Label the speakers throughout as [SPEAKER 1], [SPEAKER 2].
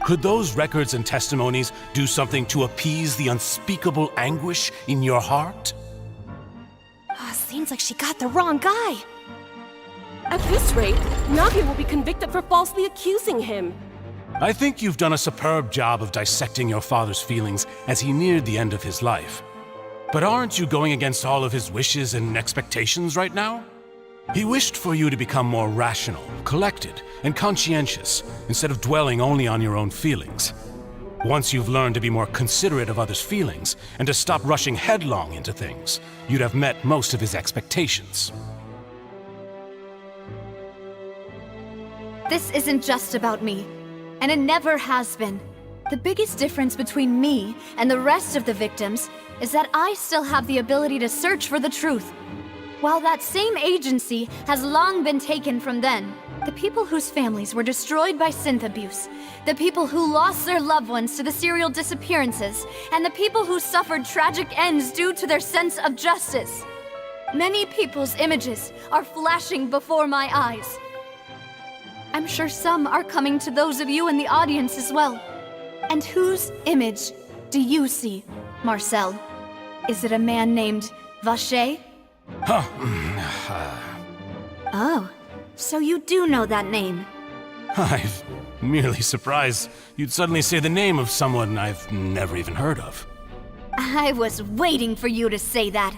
[SPEAKER 1] Could those records and testimonies do something to appease the unspeakable anguish in your heart?
[SPEAKER 2] Seems like she got the wrong guy. At this rate, Navia will be convicted for falsely accusing him.
[SPEAKER 1] I think you've done a superb job of dissecting your father's feelings as he neared the end of his life. But aren't you going against all of his wishes and expectations right now? He wished for you to become more rational, collected, and conscientious, instead of dwelling only on your own feelings. Once you've learned to be more considerate of others' feelings, and to stop rushing headlong into things, you'd have met most of his expectations.
[SPEAKER 3] This isn't just about me, and it never has been. The biggest difference between me and the rest of the victims is that I still have the ability to search for the truth. While that same agency has long been taken from them, the people whose families were destroyed by synth abuse, the people who lost their loved ones to the serial disappearances, and the people who suffered tragic ends due to their sense of justice. Many people's images are flashing before my eyes. I'm sure some are coming to those of you in the audience as well. And whose image do you see, Marcel? Is it a man named Vacher? Oh, so you do know that name.
[SPEAKER 1] I'm merely surprised you'd suddenly say the name of someone I've never even heard of.
[SPEAKER 3] I was waiting for you to say that.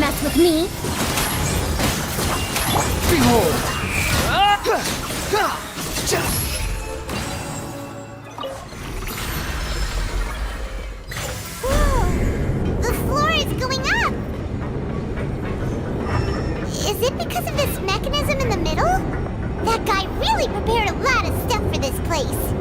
[SPEAKER 4] mess with me!
[SPEAKER 5] Behold!
[SPEAKER 4] Whoa! The floor is going up! Is it because of this mechanism in the middle? That guy really prepared a lot of stuff for this place.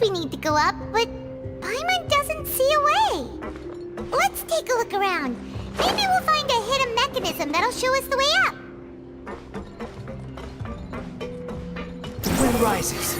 [SPEAKER 4] We need to go up, but Paimon doesn't see a way. Let's take a look around. Maybe we'll find a hidden mechanism that'll show us the way up.
[SPEAKER 5] The wind rises.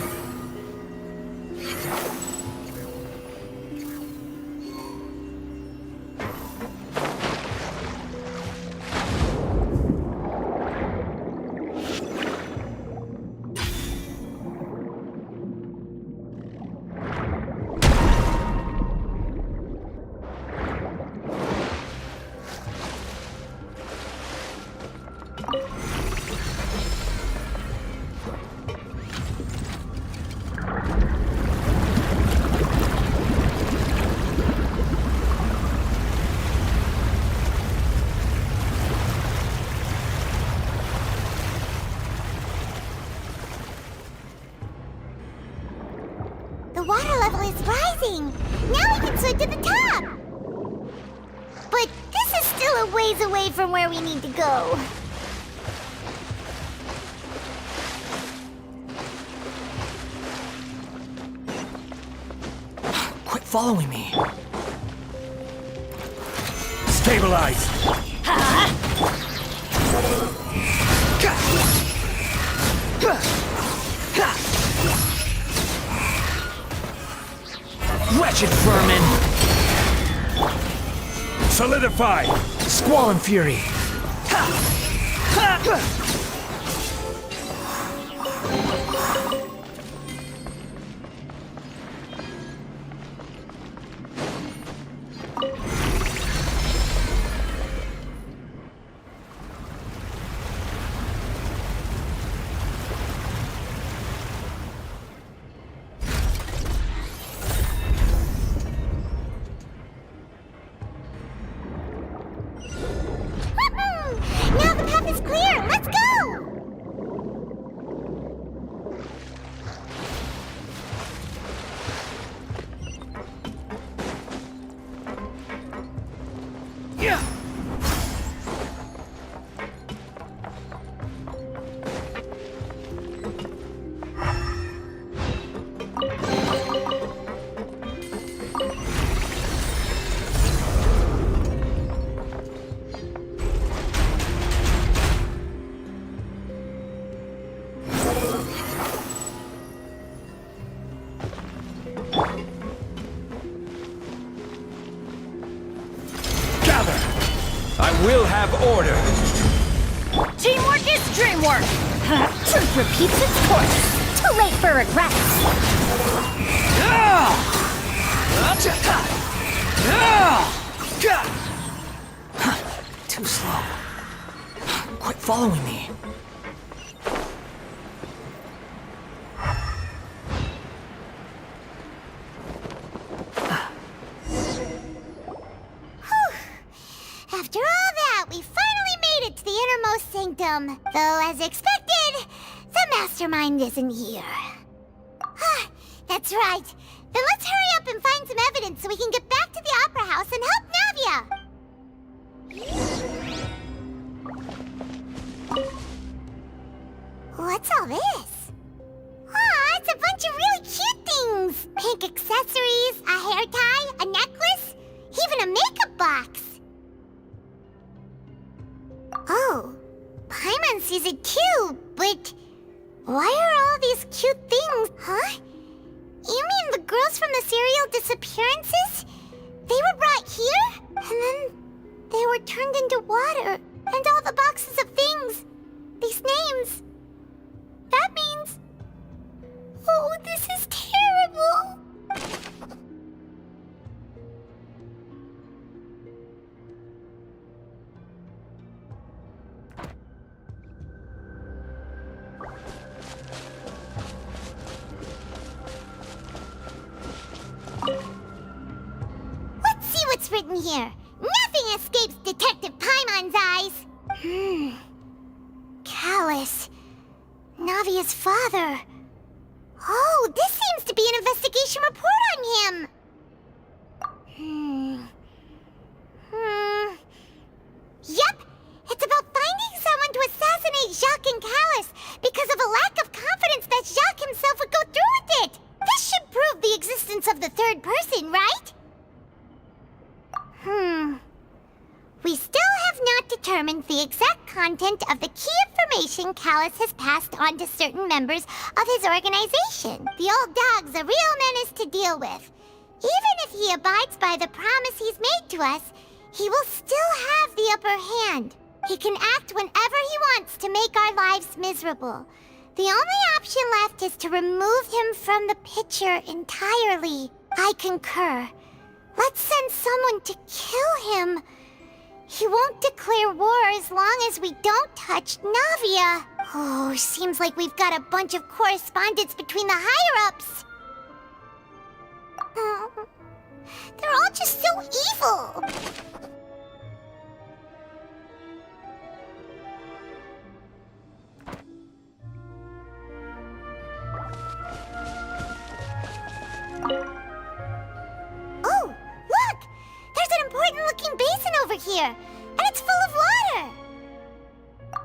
[SPEAKER 4] The water level is rising. Now we can swim to the top. But this is still a ways away from where we need to go.
[SPEAKER 5] Quit following me. Stabilize. Wretched vermin!
[SPEAKER 1] Solidify!
[SPEAKER 5] Squall and fury!
[SPEAKER 4] Now the path is clear. Let's go.
[SPEAKER 5] Yeah.
[SPEAKER 6] I will have order.
[SPEAKER 4] Teamwork is dreamwork. Truth repeats its course. Too late for regrets.
[SPEAKER 5] Too slow. Quit following me.
[SPEAKER 4] After all that, we finally made it to the innermost sanctum. Though, as expected, the mastermind isn't here. That's right. Then let's hurry up and find some evidence so we can get back to the Opera House and help Navia. What's all this? Aw, it's a bunch of really cute things. Pink accessories, a hair tie, a necklace, even a makeup box. Oh, Paimon sees it too, but why are all these cute things, huh? You mean the girls from the serial disappearances? They were brought here, and then They were turned into water, and all the boxes of things. These names. That means... Oh, this is terrible! Let's see what's written here. Nothing escapes Detective Paimon's eyes. Callus. Navia's father. Oh, this seems to be an investigation report on him. Yep, it's about finding someone to assassinate Jacques and Callus because of a lack of confidence that Jacques himself would go through with it. This should prove the existence of the third person, right? We still have not determined the exact content of the key information Callus has passed on to certain members of his organization. The old dog's a real menace to deal with. Even if he abides by the promise he's made to us, he will still have the upper hand. He can act whenever he wants to make our lives miserable. The only option left is to remove him from the picture entirely. I concur. Let's send someone to kill him. He won't declare war as long as we don't touch Navia. Oh, seems like we've got a bunch of correspondence between the higher-ups. They're all just so evil. Oh, look! There's an important-looking basin over here, and it's full of water.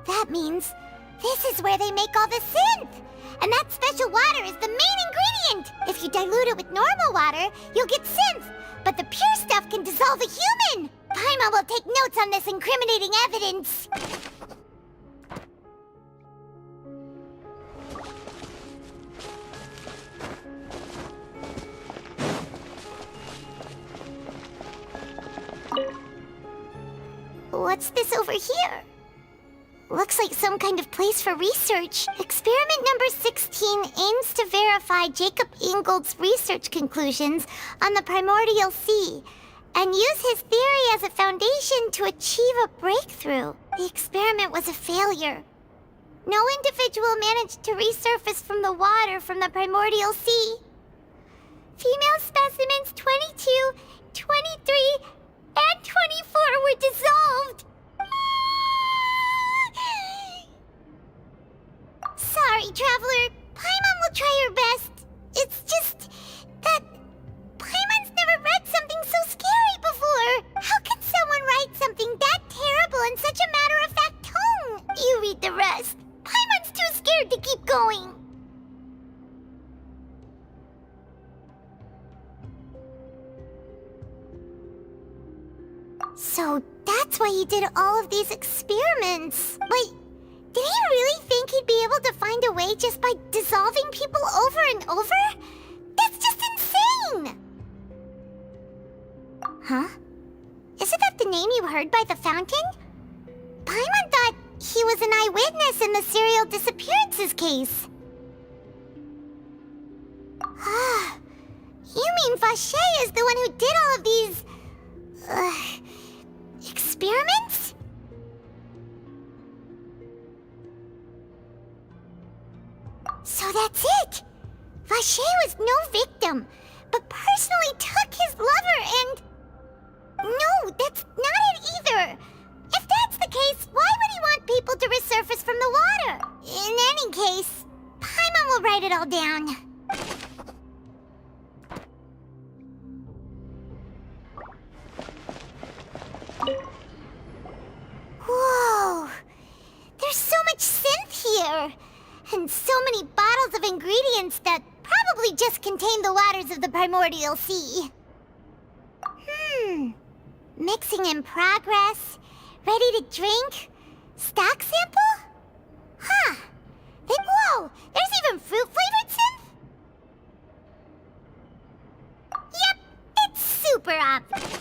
[SPEAKER 4] That means this is where they make all the synth. And that special water is the main ingredient. If you dilute it with normal water, you'll get synth. But the pure stuff can dissolve a human. Paimon will take notes on this incriminating evidence. What's this over here? Looks like some kind of place for research. Experiment number 16 aims to verify Jacob Ingold's research conclusions on the primordial sea and use his theory as a foundation to achieve a breakthrough. The experiment was a failure. No individual managed to resurface from the water from the primordial sea. Female specimens 22, 23, and 24 were dissolved. Sorry, Traveler. Paimon will try her best. It's just that Paimon's never read something so scary before. How can someone write something that terrible in such a matter-of-fact tone? You read the rest. Paimon's too scared to keep going. So that's why he did all of these experiments. Wait, did he really think he'd be able to find a way just by dissolving people over and over? That's just insane! Huh? Isn't that the name you heard by the fountain? Paimon thought he was an eyewitness in the serial disappearances case. Ah, you mean Vache is the one who did all of these... experiments? So that's it! Vache was no victim, but personally took his lover and... No, that's not it either! If that's the case, why would he want people to resurface from the water? In any case, Paimon will write it all down. Whoa! There's so much synth here! And so many bottles of ingredients that probably just contain the waters of the primordial sea. Mixing in progress. Ready to drink? Stock sample? Huh. Then whoa! There's even fruit-flavored synth? Yep, it's super obvious.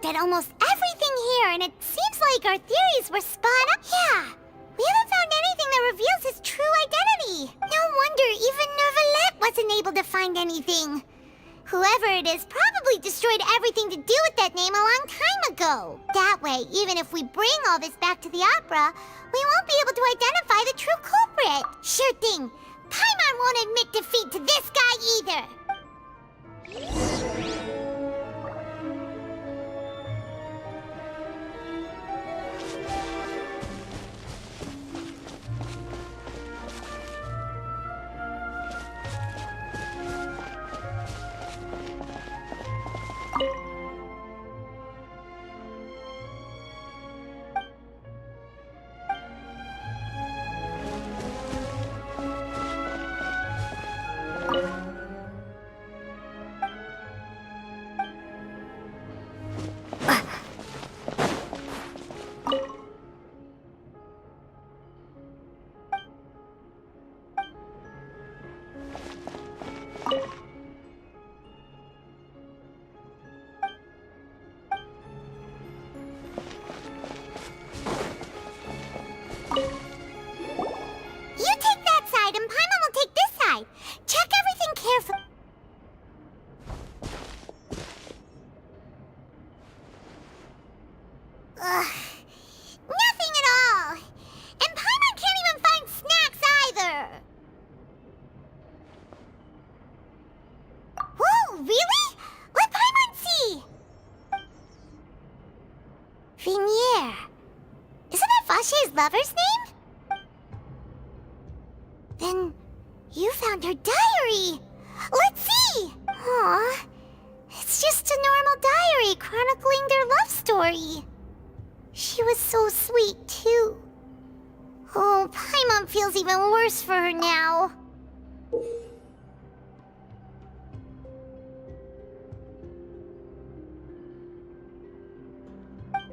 [SPEAKER 4] looked at almost everything here, and it seems like our theories were spot on. Yeah, we haven't found anything that reveals his true identity. No wonder even Neuvillette wasn't able to find anything. Whoever it is probably destroyed everything to do with that name a long time ago. That way, even if we bring all this back to the opera, we won't be able to identify the true culprit. Sure thing. Paimon won't admit defeat to this guy either. You take that side, and Paimon will take this side. Check everything carefully. Ugh. Nothing at all. And Paimon can't even find snacks either. Whoa, really? Let Paimon see. Vinier. Isn't that Vache's lover's name? Then you found her diary. Let's see. Aw, it's just a normal diary chronicling their love story. She was so sweet, too. Oh, Paimon feels even worse for her now.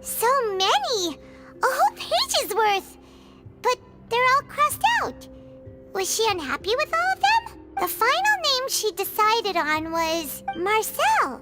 [SPEAKER 4] So many! A whole page's worth! But they're all crossed out. Was she unhappy with all of them? The final name she decided on was Marcel.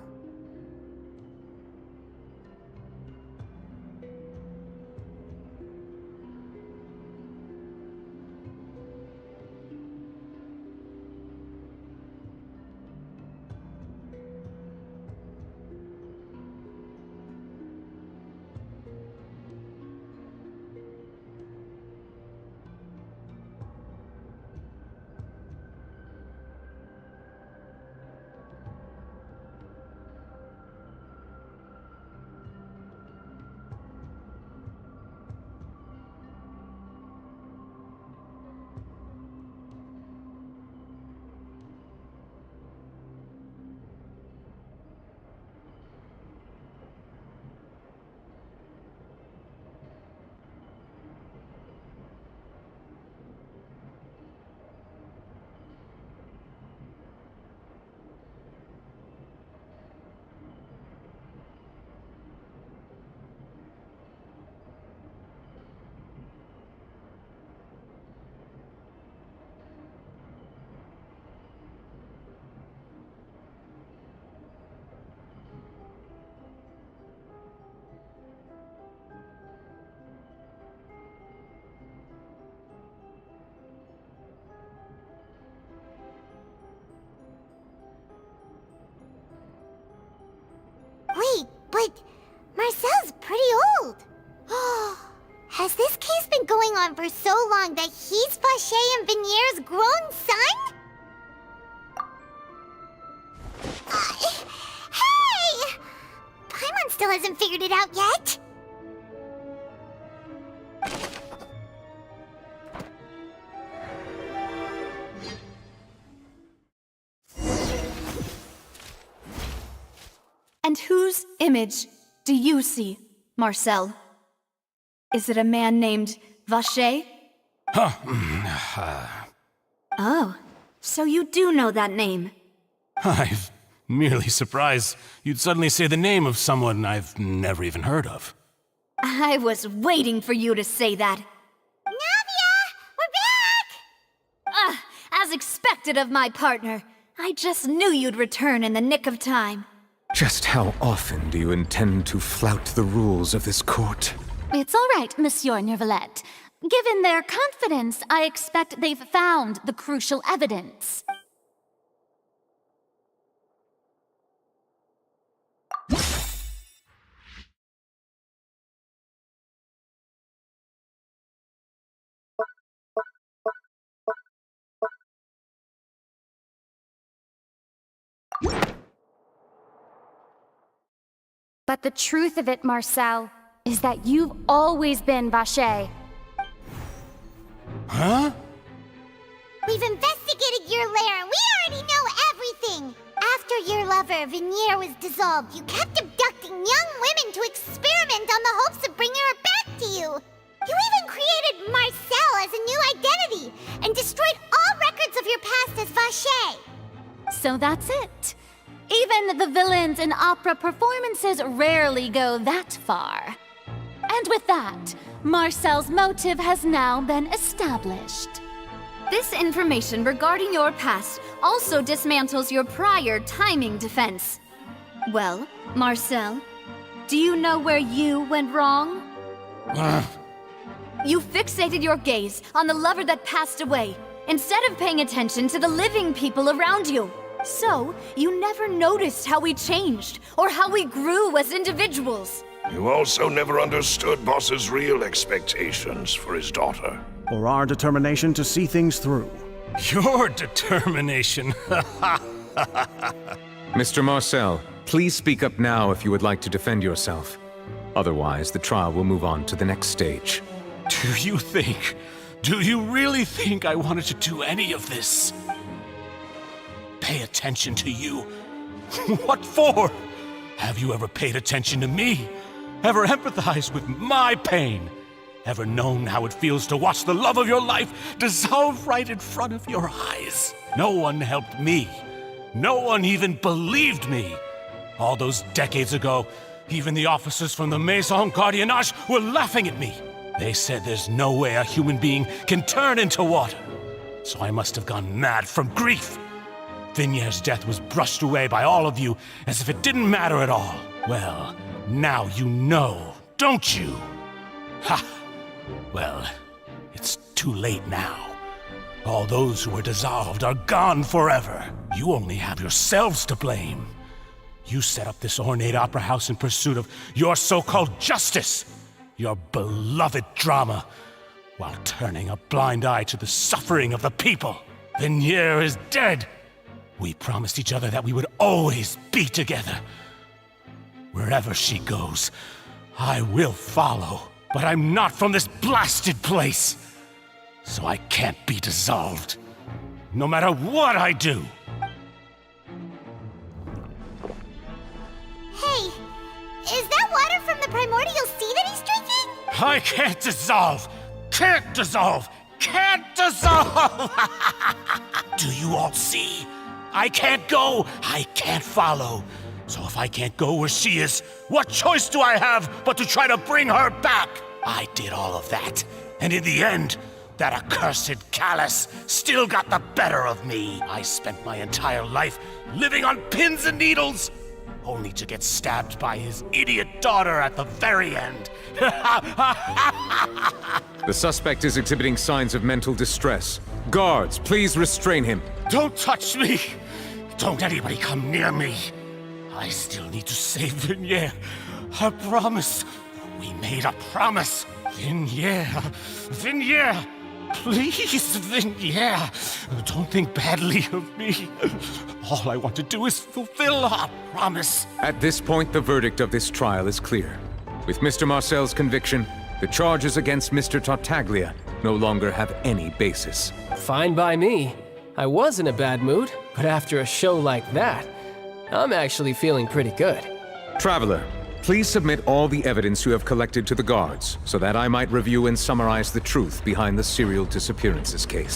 [SPEAKER 4] Wait, but Marcel's pretty old. Has this case been going on for so long that he's Vache and Vinier's grown son? Hey! Paimon still hasn't figured it out yet.
[SPEAKER 3] And whose image do you see, Marcel? Is it a man named Vache? Oh, so you do know that name.
[SPEAKER 1] I'm merely surprised you'd suddenly say the name of someone I've never even heard of.
[SPEAKER 3] I was waiting for you to say that.
[SPEAKER 4] Navia! We're back!
[SPEAKER 3] As expected of my partner. I just knew you'd return in the nick of time.
[SPEAKER 7] Just how often do you intend to flout the rules of this court?
[SPEAKER 3] It's all right, Monsieur Nervalette. Given their confidence, I expect they've found the crucial evidence.
[SPEAKER 8] But the truth of it, Marcel, is that you've always been Vacher.
[SPEAKER 1] Huh?
[SPEAKER 4] We've investigated your lair and we already know everything! After your lover, Vignier, was dissolved, you kept abducting young women to experiment on the hopes of bringing her back to you! You even created Marcel as a new identity, and destroyed all records of your past as Vacher!
[SPEAKER 3] So that's it. Even the villains in opera performances rarely go that far. And with that, Marcel's motive has now been established. This information regarding your past also dismantles your prior timing defense. Well, Marcel, do you know where you went wrong? You fixated your gaze on the lover that passed away, instead of paying attention to the living people around you. So, you never noticed how we changed, or how we grew as individuals.
[SPEAKER 9] You also never understood Boss's real expectations for his daughter.
[SPEAKER 10] Or our determination to see things through.
[SPEAKER 1] Your determination.
[SPEAKER 7] Mr. Marcel, please speak up now if you would like to defend yourself. Otherwise, the trial will move on to the next stage.
[SPEAKER 1] Do you really think I wanted to do any of this? Pay attention to you? What for? Have you ever paid attention to me? Ever empathized with my pain? Ever known how it feels to watch the love of your life dissolve right in front of your eyes? No one helped me. No one even believed me. All those decades ago, even the officers from the Maison Gardiennage were laughing at me. They said there's no way a human being can turn into water. So I must have gone mad from grief. Vignier's death was brushed away by all of you as if it didn't matter at all. Well, now you know, don't you? Ha! Well, it's too late now. All those who were dissolved are gone forever. You only have yourselves to blame. You set up this ornate opera house in pursuit of your so-called justice, your beloved drama, while turning a blind eye to the suffering of the people. Vignier is dead. We promised each other that we would always be together. Wherever she goes, I will follow. But I'm not from this blasted place, so I can't be dissolved, no matter what I do.
[SPEAKER 4] Hey, is that water from the primordial sea that he's drinking?
[SPEAKER 1] I can't dissolve! Can't dissolve! Can't dissolve! Do you all see? I can't go! I can't follow! So if I can't go where she is, what choice do I have but to try to bring her back? I did all of that, and in the end, that accursed Callus still got the better of me. I spent my entire life living on pins and needles, only to get stabbed by his idiot daughter at the very end.
[SPEAKER 7] The suspect is exhibiting signs of mental distress. Guards, please restrain him.
[SPEAKER 1] Don't touch me! Don't anybody come near me! I still need to save Vignier. I promise. We made a promise. Vignier. Vignier. Please, Vignier. Don't think badly of me. All I want to do is fulfill our promise.
[SPEAKER 7] At this point, the verdict of this trial is clear. With Mr. Marcel's conviction, the charges against Mr. Tartaglia no longer have any basis.
[SPEAKER 11] Fine by me. I was in a bad mood, but after a show like that, I'm actually feeling pretty good.
[SPEAKER 7] Traveler, please submit all the evidence you have collected to the guards, so that I might review and summarize the truth behind the serial disappearances case.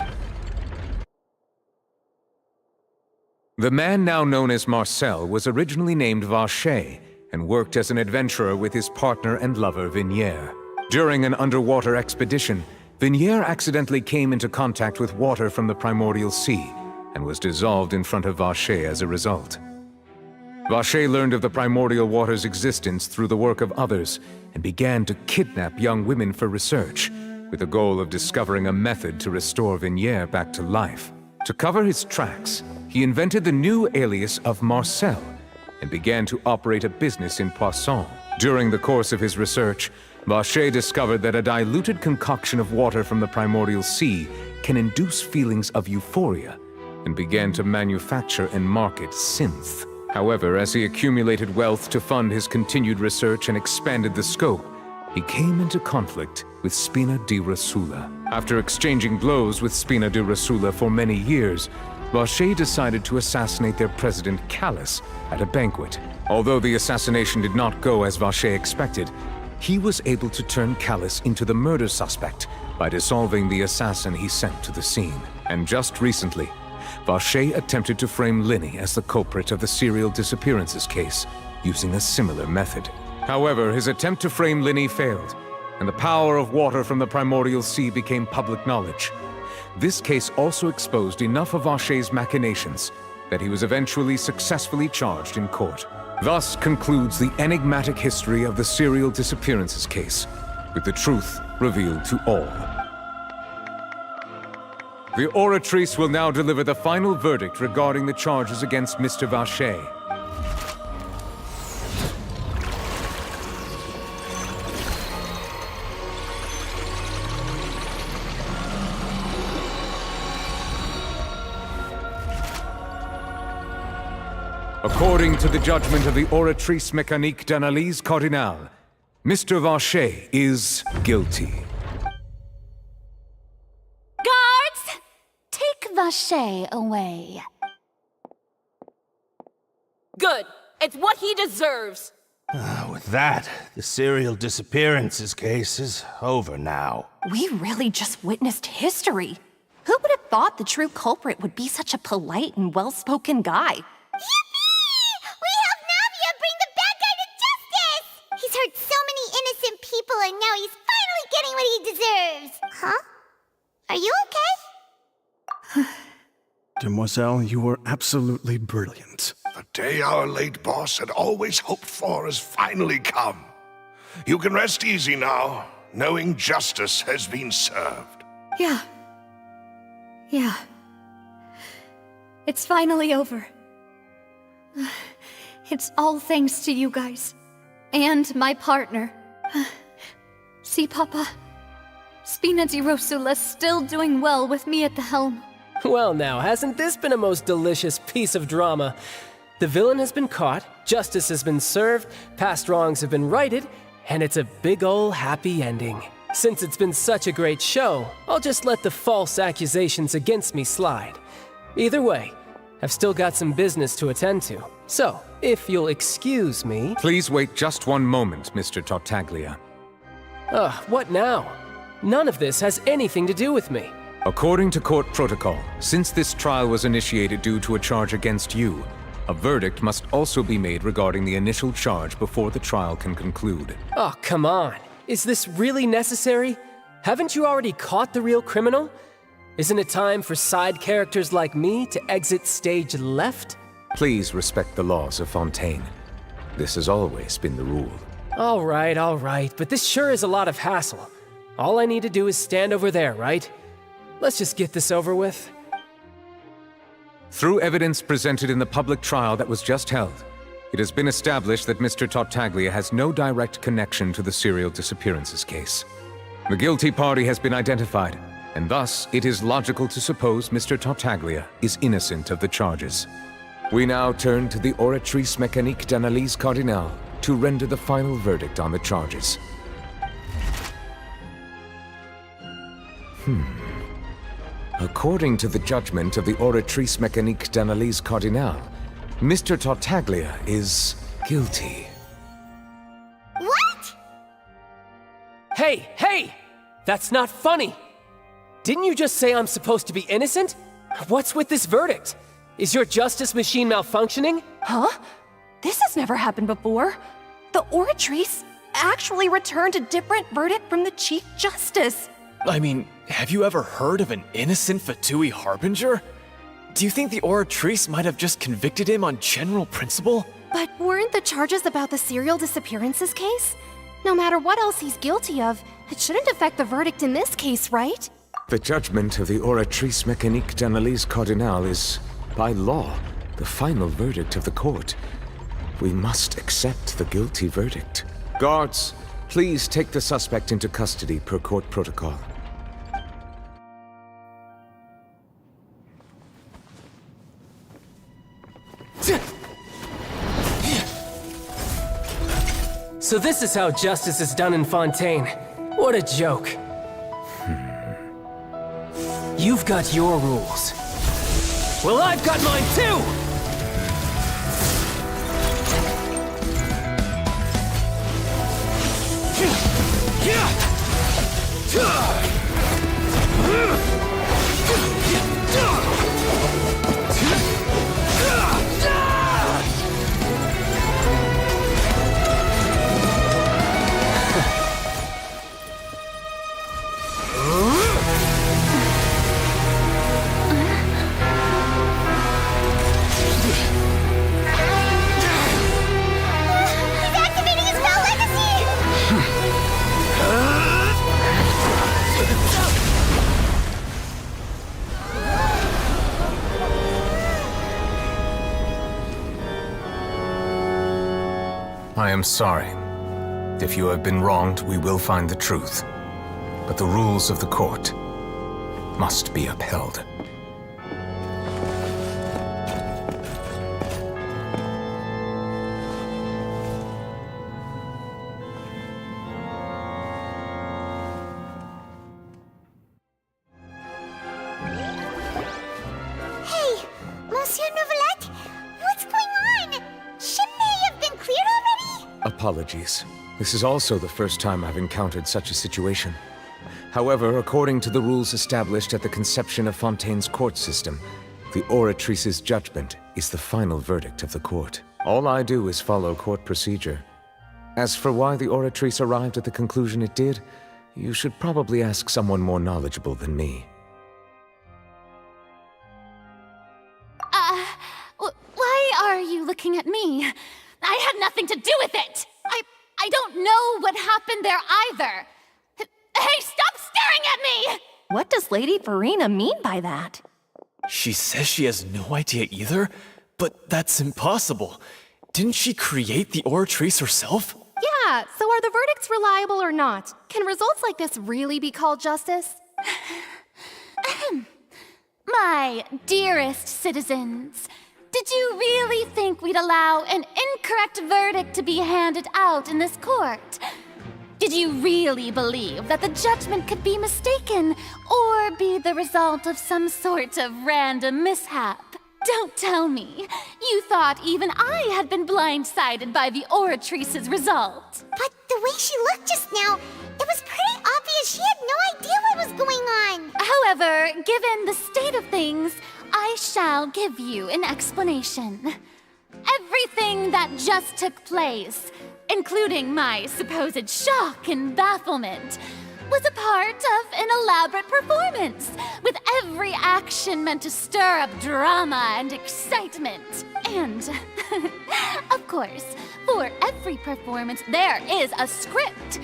[SPEAKER 7] The man now known as Marcel was originally named Vacher and worked as an adventurer with his partner and lover Vignier. During an underwater expedition, Vignier accidentally came into contact with water from the primordial sea and was dissolved in front of Vacher as a result. Vache learned of the primordial water's existence through the work of others and began to kidnap young women for research, with the goal of discovering a method to restore Vignier back to life. To cover his tracks, he invented the new alias of Marcel and began to operate a business in Poisson. During the course of his research, Vache discovered that a diluted concoction of water from the primordial sea can induce feelings of euphoria, and began to manufacture and market synth. However, as he accumulated wealth to fund his continued research and expanded the scope, he came into conflict with Spina di Rosula. After exchanging blows with Spina di Rosula for many years, Vache decided to assassinate their president Callus at a banquet. Although the assassination did not go as Vache expected, he was able to turn Callus into the murder suspect by dissolving the assassin he sent to the scene. And just recently, Vache attempted to frame Linny as the culprit of the serial disappearances case, using a similar method. However, his attempt to frame Linny failed, and the power of water from the primordial sea became public knowledge. This case also exposed enough of Vache's machinations that he was eventually successfully charged in court. Thus concludes the enigmatic history of the serial disappearances case, with the truth revealed to all. The Oratrice will now deliver the final verdict regarding the charges against Mr. Vache. According to the judgment of the Oratrice Mécanique d'Analyse Cardinale, Mr. Vache is guilty.
[SPEAKER 3] Guards! Take Vache away.
[SPEAKER 2] Good. It's what he deserves.
[SPEAKER 12] With that, the serial disappearances case is over now.
[SPEAKER 13] We really just witnessed history. Who would have thought the true culprit would be such a polite and well-spoken guy?
[SPEAKER 4] Yippee! We helped Navia bring the bad guy to justice! He's hurt so many innocent people and now he's finally getting what he deserves. Huh? Are you okay?
[SPEAKER 10] Demoiselle, you were absolutely brilliant.
[SPEAKER 9] The day our late boss had always hoped for has finally come. You can rest easy now, knowing justice has been served.
[SPEAKER 3] Yeah. It's finally over. It's all thanks to you guys. And my partner. See, Papa? Spina di Rosula's still doing well with me at the helm.
[SPEAKER 11] Well now, hasn't this been a most delicious piece of drama? The villain has been caught, justice has been served, past wrongs have been righted, and it's a big ol' happy ending. Since it's been such a great show, I'll just let the false accusations against me slide. Either way, I've still got some business to attend to. So, if you'll excuse me...
[SPEAKER 7] Please wait just one moment, Mr. Tartaglia.
[SPEAKER 11] What now? None of this has anything to do with me.
[SPEAKER 7] According to court protocol, since this trial was initiated due to a charge against you, a verdict must also be made regarding the initial charge before the trial can conclude.
[SPEAKER 11] Oh, come on. Is this really necessary? Haven't you already caught the real criminal? Isn't it time for side characters like me to exit stage left?
[SPEAKER 7] Please respect the laws of Fontaine. This has always been the rule.
[SPEAKER 11] All right, but this sure is a lot of hassle. All I need to do is stand over there, right? Let's just get this over with.
[SPEAKER 7] Through evidence presented in the public trial that was just held, it has been established that Mr. Tartaglia has no direct connection to the serial disappearances case. The guilty party has been identified, and thus it is logical to suppose Mr. Tartaglia is innocent of the charges. We now turn to the Oratrice Mécanique d'Analyse Cardinale to render the final verdict on the charges. According to the judgment of the Oratrice Mécanique d'Analyse Cardinale, Mr. Tartaglia is guilty.
[SPEAKER 4] What?
[SPEAKER 11] Hey! That's not funny! Didn't you just say I'm supposed to be innocent? What's with this verdict? Is your justice machine malfunctioning?
[SPEAKER 13] Huh? This has never happened before. The Oratrice actually returned a different verdict from the Chief Justice.
[SPEAKER 14] I mean, have you ever heard of an innocent Fatui Harbinger? Do you think the Oratrice might have just convicted him on general principle?
[SPEAKER 2] But weren't the charges about the serial disappearances case? No matter what else he's guilty of, it shouldn't affect the verdict in this case, right?
[SPEAKER 7] The judgment of the Oratrice Mécanique d'Analyse Cardinal is, by law, the final verdict of the court. We must accept the guilty verdict. Guards, please take the suspect into custody per court protocol.
[SPEAKER 11] So this is how justice is done in Fontaine. What a joke. You've got your rules. Well, I've got mine too!
[SPEAKER 7] I am sorry. If you have been wronged, we will find the truth. But the rules of the court must be upheld.
[SPEAKER 4] Hey, Monsieur Novelette, what's going on? Shouldn't they have been cleared already?
[SPEAKER 7] Apologies. This is also the first time I've encountered such a situation. However, according to the rules established at the conception of Fontaine's court system, the Oratrice's judgment is the final verdict of the court. All I do is follow court procedure. As for why the Oratrice arrived at the conclusion it did, you should probably ask someone more knowledgeable than me.
[SPEAKER 3] Why are you looking at me? I had nothing to do with it! I don't know what happened there either! Hey, stop staring at me!
[SPEAKER 13] What does Lady Verena mean by that?
[SPEAKER 14] She says she has no idea either, but that's impossible. Didn't she create the Oratrice herself?
[SPEAKER 2] Yeah, so are the verdicts reliable or not? Can results like this really be called justice?
[SPEAKER 3] My dearest citizens, did you really think we'd allow an incorrect verdict to be handed out in this court? Did you really believe that the judgment could be mistaken or be the result of some sort of random mishap? Don't tell me. You thought even I had been blindsided by the Oratrice's result.
[SPEAKER 4] But the way she looked just now, it was pretty obvious she had no idea what was going on.
[SPEAKER 3] However, given the state of things, I shall give you an explanation. Everything that just took place, including my supposed shock and bafflement, was a part of an elaborate performance, with every action meant to stir up drama and excitement. And, of course, for every performance there is a script.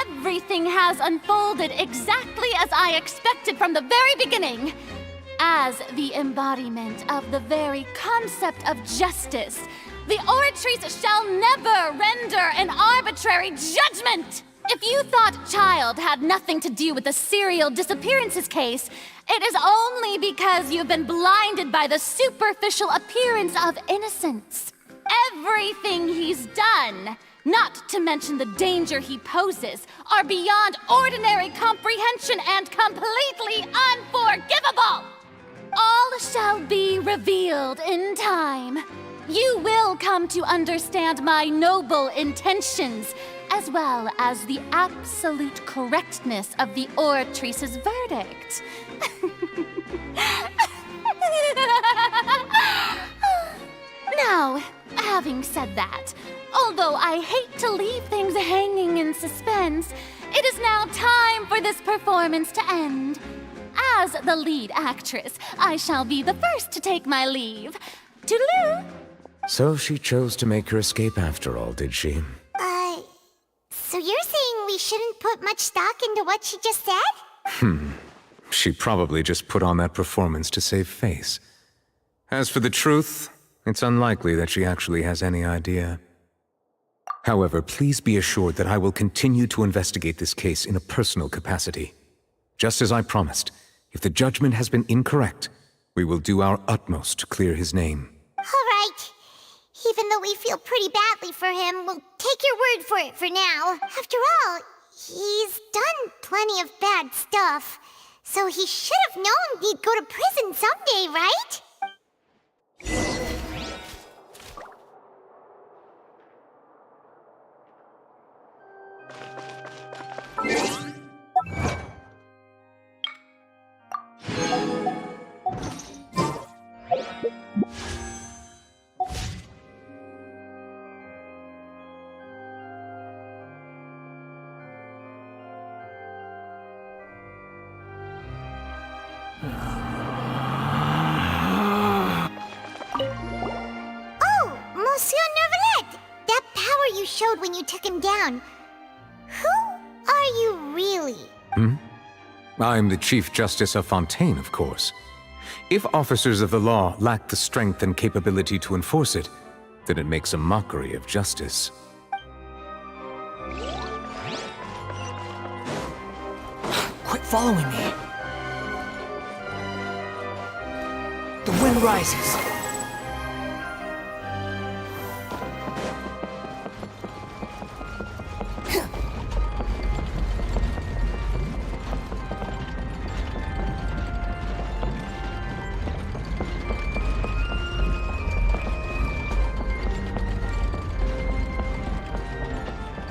[SPEAKER 3] Everything has unfolded exactly as I expected from the very beginning. As the embodiment of the very concept of justice, the Oratrice shall never render an arbitrary judgment! If you thought Child had nothing to do with the serial disappearances case, it is only because you've been blinded by the superficial appearance of innocence. Everything he's done, not to mention the danger he poses, are beyond ordinary comprehension and completely unforgivable! All shall be revealed in time. You will come to understand my noble intentions, as well as the absolute correctness of the Oratrice's verdict. Now, having said that, although I hate to leave things hanging in suspense, it is now time for this performance to end. As the lead actress, I shall be the first to take my leave. Toodaloo!
[SPEAKER 7] So she chose to make her escape after all, did she?
[SPEAKER 4] So you're saying we shouldn't put much stock into what she just said?
[SPEAKER 7] She probably just put on that performance to save face. As for the truth, it's unlikely that she actually has any idea. However, please be assured that I will continue to investigate this case in a personal capacity. Just as I promised, if the judgment has been incorrect, we will do our utmost to clear his name.
[SPEAKER 4] All right. Even though we feel pretty badly for him, we'll take your word for it for now. After all, he's done plenty of bad stuff. So he should have known he'd go to prison someday, right? Showed when you took him down. Who are you really?
[SPEAKER 7] I'm the Chief Justice of Fontaine, of course. If officers of the law lack the strength and capability to enforce it, then it makes a mockery of justice.
[SPEAKER 5] Quit following me. The wind rises.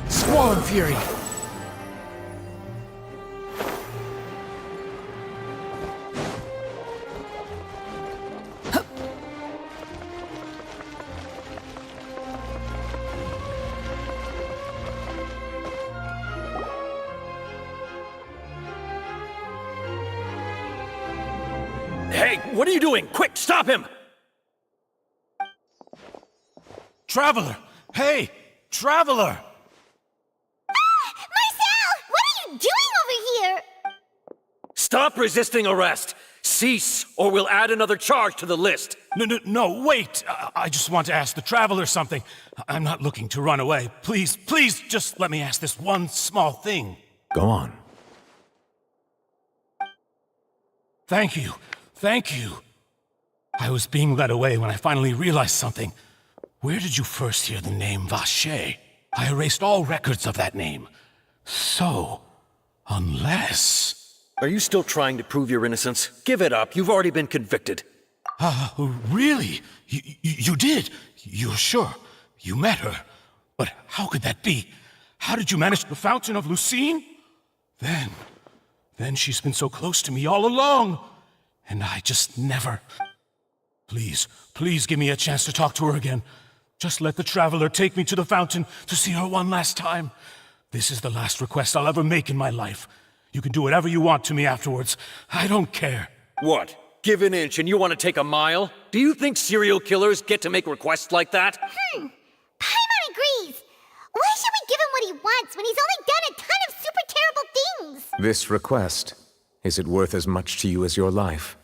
[SPEAKER 5] Squall Fury!
[SPEAKER 6] Hey, what are you doing? Quick, stop him!
[SPEAKER 1] Traveler! Hey! Traveler!
[SPEAKER 6] Stop resisting arrest! Cease, or we'll add another charge to the list!
[SPEAKER 1] No, wait! I just want to ask the Traveler something. I'm not looking to run away. Please, just let me ask this one small thing.
[SPEAKER 7] Go on.
[SPEAKER 1] Thank you. I was being led away when I finally realized something. Where did you first hear the name Vache? I erased all records of that name. So, unless...
[SPEAKER 6] Are you still trying to prove your innocence? Give it up. You've already been convicted.
[SPEAKER 1] Really? You did? You're sure? You met her? But how could that be? How did you manage the Fountain of Lucine? Then she's been so close to me all along. And I just never... Please give me a chance to talk to her again. Just let the Traveler take me to the fountain to see her one last time. This is the last request I'll ever make in my life. You can do whatever you want to me afterwards. I don't care.
[SPEAKER 6] What? Give an inch and you want to take a mile? Do you think serial killers get to make requests like that?
[SPEAKER 4] Paimon agrees. Why should we give him what he wants when he's only done a ton of super terrible things?
[SPEAKER 7] This request, is it worth as much to you as your life?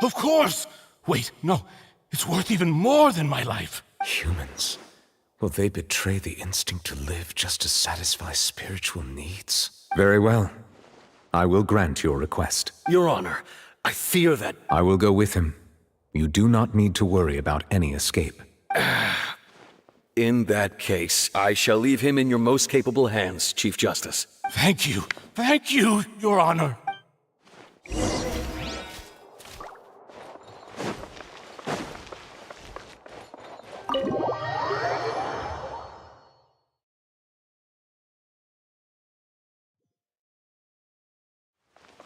[SPEAKER 1] Of course! Wait, no. It's worth even more than my life.
[SPEAKER 7] Humans. Will they betray the instinct to live just to satisfy spiritual needs? Very well. I will grant your request.
[SPEAKER 6] Your Honor, I fear that...
[SPEAKER 7] I will go with him. You do not need to worry about any escape.
[SPEAKER 6] In that case, I shall leave him in your most capable hands, Chief Justice.
[SPEAKER 1] Thank you, Your Honor.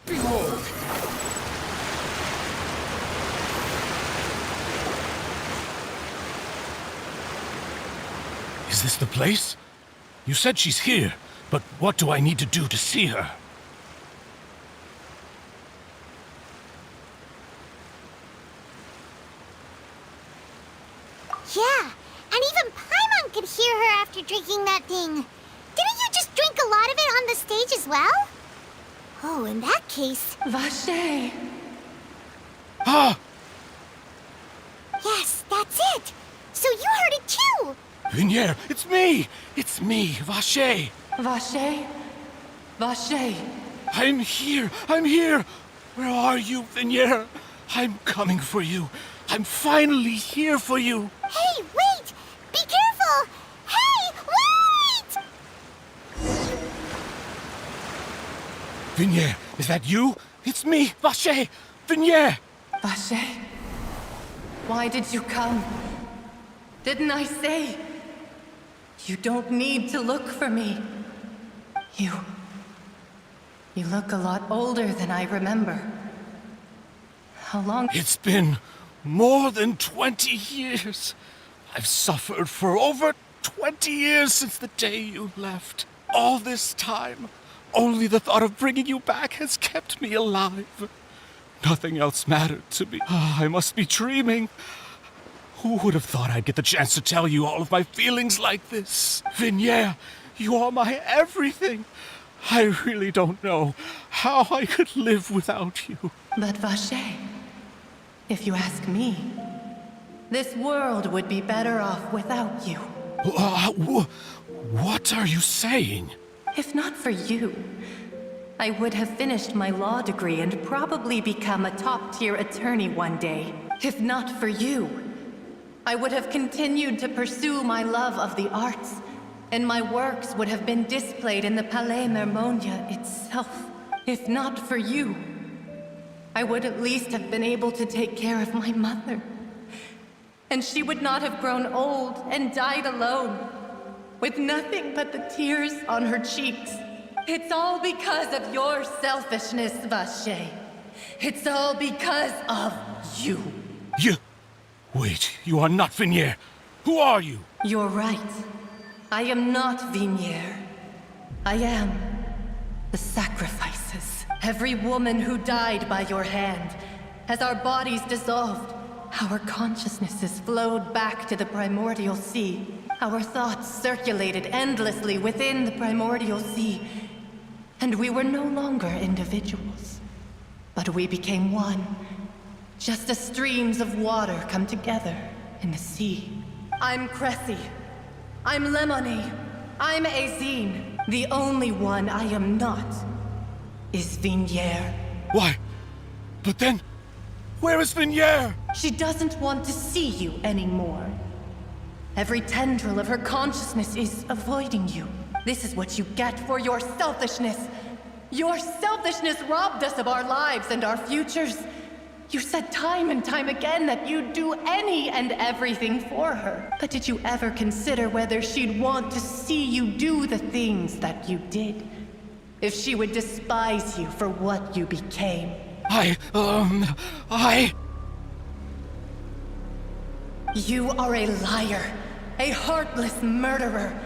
[SPEAKER 5] Behold!
[SPEAKER 1] Is this the place? You said she's here, but what do I need to do to see her?
[SPEAKER 4] Yeah, And even Paimon could hear her after drinking that thing. Didn't you just drink a lot of it on the stage as well? Oh, in that case...
[SPEAKER 13] Vache!
[SPEAKER 1] Ah!
[SPEAKER 4] Yes, that's it! So you heard it too!
[SPEAKER 1] Vinier, it's me! It's me, Vache!
[SPEAKER 13] Vache? Vache!
[SPEAKER 1] I'm here! I'm here! Where are you, Vinier? I'm coming for you. I'm finally here for you.
[SPEAKER 4] Hey, wait! Be careful! Hey, wait!
[SPEAKER 1] Vinier, is that you? It's me, Vache! Vinier!
[SPEAKER 13] Vache? Why did you come? Didn't I say? You don't need to look for me. You look a lot older than I remember. How long?
[SPEAKER 1] It's been more than 20 years. I've suffered for over 20 years since the day you left. All this time, only the thought of bringing you back has kept me alive. Nothing else mattered to me. I must be dreaming. Who would have thought I'd get the chance to tell you all of my feelings like this? Vinier, you are my everything. I really don't know how I could live without you.
[SPEAKER 13] But Vache, if you ask me, this world would be better off without you.
[SPEAKER 1] What are you saying?
[SPEAKER 13] If not for you, I would have finished my law degree and probably become a top-tier attorney one day. If not for you, I would have continued to pursue my love of the arts, and my works would have been displayed in the Palais Mermonia itself. If not for you, I would at least have been able to take care of my mother. And she would not have grown old and died alone, with nothing but the tears on her cheeks. It's all because of your selfishness, Vache. It's all because of you.
[SPEAKER 1] You... Wait, you are not Vinier. Who are you?
[SPEAKER 13] You're right. I am not Vinier. I am the sacrifices. Every woman who died by your hand, as our bodies dissolved, our consciousnesses flowed back to the primordial sea. Our thoughts circulated endlessly within the primordial sea, and we were no longer individuals, but we became one, just as streams of water come together in the sea. I'm Cressy. I'm Lemony. I'm Azine. The only one I am not is Vinier.
[SPEAKER 1] Why? But then, where is Vinier?
[SPEAKER 13] She doesn't want to see you anymore. Every tendril of her consciousness is avoiding you. This is what you get for your selfishness. Your selfishness robbed us of our lives and our futures. You said time and time again that you'd do any and everything for her. But did you ever consider whether she'd want to see you do the things that you did? If she would despise you for what you became? You are a liar, a heartless murderer,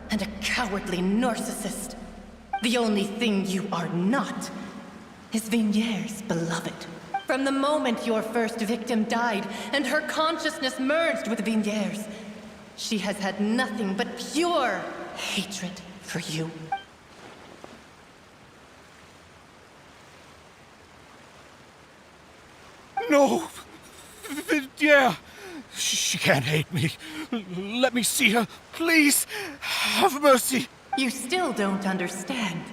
[SPEAKER 13] and a cowardly narcissist. The only thing you are not is Vinier's beloved. From the moment your first victim died and her consciousness merged with Vinier's, she has had nothing but pure hatred for you.
[SPEAKER 1] No! Vinier! She can't hate me. Let me see her. Please, have mercy.
[SPEAKER 13] You still don't understand.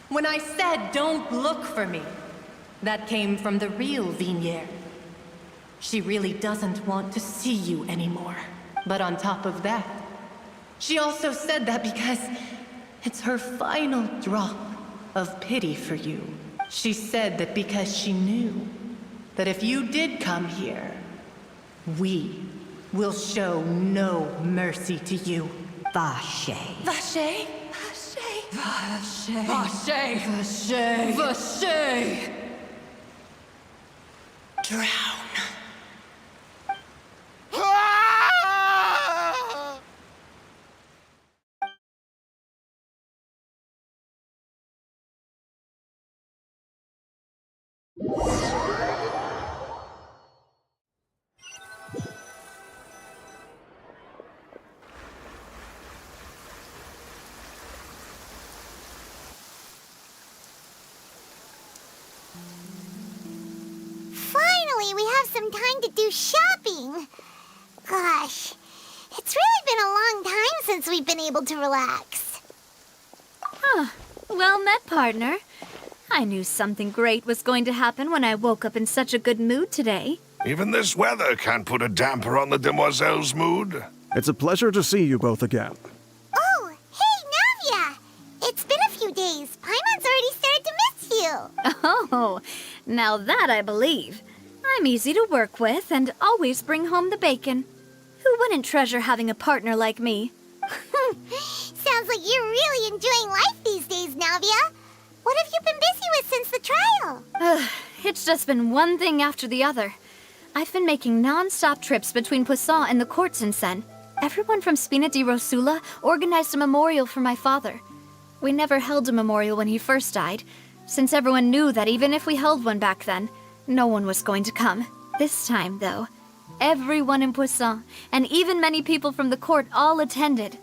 [SPEAKER 13] When I said don't look for me, that came from the real Vinier. She really doesn't want to see you anymore. But on top of that, she also said that because it's her final drop of pity for you. She said that because she knew that if you did come here, we will show no mercy to you. Vache. Vache? Vache? Vache. Vache. Vache. Vache. Drown.
[SPEAKER 4] Finally, we have some time to do shopping. Gosh, it's really been a long time since we've been able to relax.
[SPEAKER 3] Huh. Well met, partner. I knew something great was going to happen when I woke up in such a good mood today.
[SPEAKER 9] Even this weather can't put a damper on the demoiselle's mood.
[SPEAKER 10] It's a pleasure to see you both again.
[SPEAKER 4] Oh, hey, Navia! It's been a few days. Paimon's already started to miss you.
[SPEAKER 3] Oh, now that I believe. I'm easy to work with and always bring home the bacon. Who wouldn't treasure having a partner like me?
[SPEAKER 4] Sounds like you're really enjoying life these days, Navia. What have you been busy with since the trial?
[SPEAKER 3] It's just been one thing after the other. I've been making non-stop trips between Poisson and the courts in Sen. Everyone from Spina di Rosula organized a memorial for my father. We never held a memorial when he first died, since everyone knew that even if we held one back then, no one was going to come. This time, though, everyone in Poisson, and even many people from the court, all attended.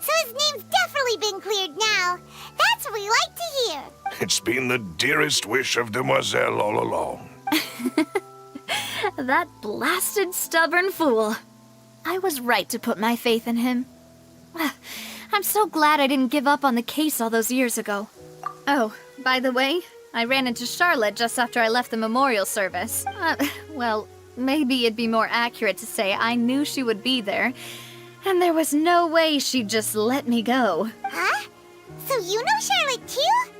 [SPEAKER 4] So his name's definitely been cleared now. That's what we like to hear.
[SPEAKER 9] It's been the dearest wish of Demoiselle all along.
[SPEAKER 3] That blasted stubborn fool. I was right to put my faith in him. I'm so glad I didn't give up on the case all those years ago. Oh, by the way, I ran into Charlotte just after I left the memorial service. Well, maybe it'd be more accurate to say I knew she would be there, and there was no way she'd just let me go.
[SPEAKER 4] Huh? So you know Charlotte too?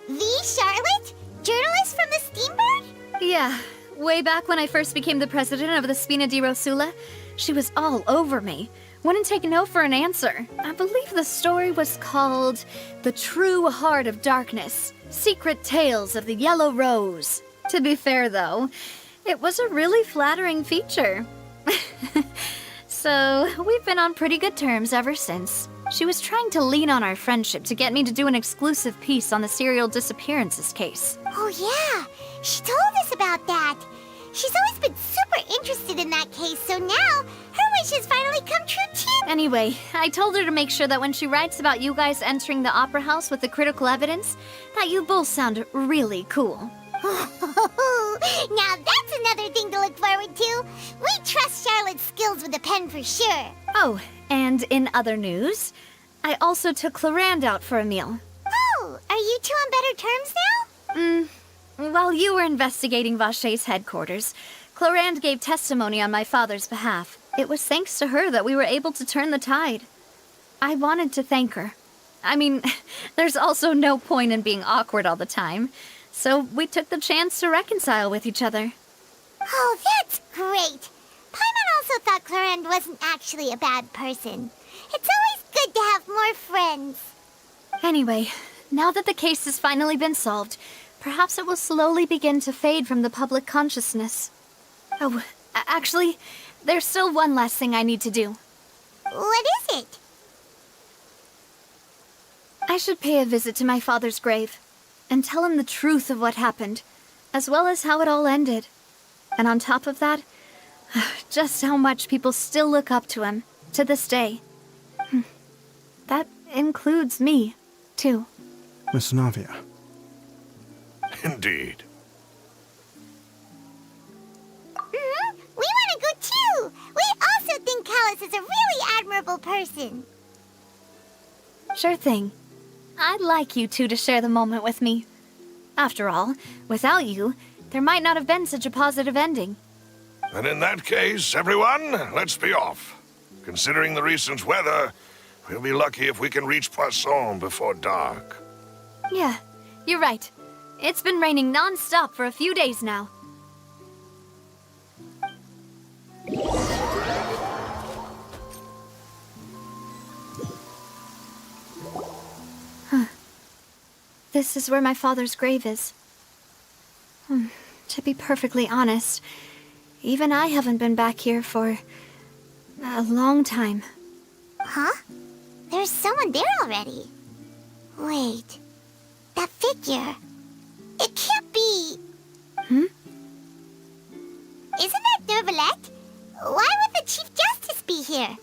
[SPEAKER 4] The Charlotte? Journalist from the Steambird?
[SPEAKER 3] Yeah, way back when I first became the president of the Spina di Rosula, she was all over me. Wouldn't take no for an answer. I believe the story was called The True Heart of Darkness, Secret Tales of the Yellow Rose. To be fair, though, it was a really flattering feature. So, we've been on pretty good terms ever since. She was trying to lean on our friendship to get me to do an exclusive piece on the serial disappearances case.
[SPEAKER 4] Oh yeah, she told us about that. She's always been super interested in that case, so now her wish has finally come true too.
[SPEAKER 3] Anyway, I told her to make sure that when she writes about you guys entering the opera house with the critical evidence, that you both sound really cool.
[SPEAKER 4] Now that's another thing to look forward to. We trust Charlotte's skills with a pen for sure.
[SPEAKER 3] Oh, and in other news, I also took Clarande out for a meal.
[SPEAKER 4] Oh, are you two on better terms now?
[SPEAKER 3] While you were investigating Vache's headquarters, Clarande gave testimony on my father's behalf. It was thanks to her that we were able to turn the tide. I wanted to thank her. I mean, there's also no point in being awkward all the time, so we took the chance to reconcile with each other.
[SPEAKER 4] Oh, that's great. Paimon also thought Clarande wasn't actually a bad person. It's always good to have more friends.
[SPEAKER 3] Anyway, now that the case has finally been solved, perhaps it will slowly begin to fade from the public consciousness. Oh, actually, there's still one last thing I need to do.
[SPEAKER 4] What is it?
[SPEAKER 3] I should pay a visit to my father's grave and tell him the truth of what happened, as well as how it all ended. And on top of that, just how much people still look up to him to this day. That includes me, too.
[SPEAKER 10] Miss Navia.
[SPEAKER 9] Indeed.
[SPEAKER 4] We want to go too! We also think Callus is a really admirable person.
[SPEAKER 3] Sure thing. I'd like you two to share the moment with me. After all, without you, there might not have been such a positive ending.
[SPEAKER 9] And in that case, everyone, let's be off. Considering the recent weather, we'll be lucky if we can reach Poisson before dark.
[SPEAKER 3] Yeah, you're right. It's been raining non-stop for a few days now. This is where my father's grave is. To be perfectly honest, even I haven't been back here for a long time.
[SPEAKER 4] Huh? There's someone there already. Wait. That figure. It can't be... Isn't that Nervalette? Why would the Chief Justice be here?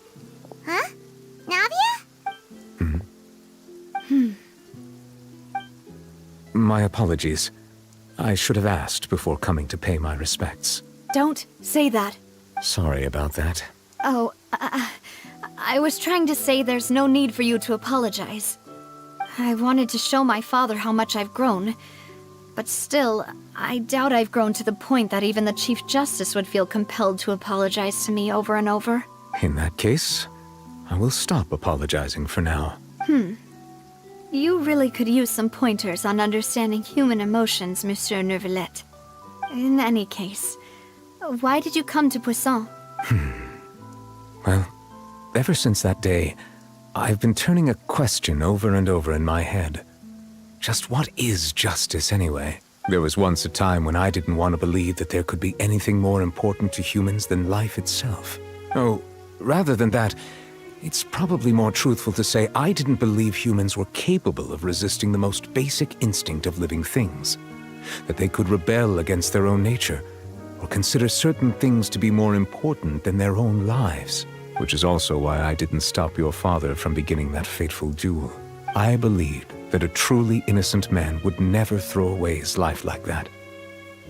[SPEAKER 4] Huh? Navia?
[SPEAKER 7] My apologies. I should have asked before coming to pay my respects.
[SPEAKER 3] Don't say that.
[SPEAKER 7] Sorry about that.
[SPEAKER 3] Oh, I was trying to say there's no need for you to apologize. I wanted to show my father how much I've grown. But still, I doubt I've grown to the point that even the Chief Justice would feel compelled to apologize to me over and over.
[SPEAKER 7] In that case, I will stop apologizing for now.
[SPEAKER 3] You really could use some pointers on understanding human emotions, Monsieur Neuvillette. In any case, why did you come to Poisson?
[SPEAKER 7] Well, ever since that day, I've been turning a question over and over in my head. Just what is justice anyway? There was once a time when I didn't want to believe that there could be anything more important to humans than life itself. Oh, rather than that, it's probably more truthful to say I didn't believe humans were capable of resisting the most basic instinct of living things. That they could rebel against their own nature, or consider certain things to be more important than their own lives. Which is also why I didn't stop your father from beginning that fateful duel. I believed that a truly innocent man would never throw away his life like that.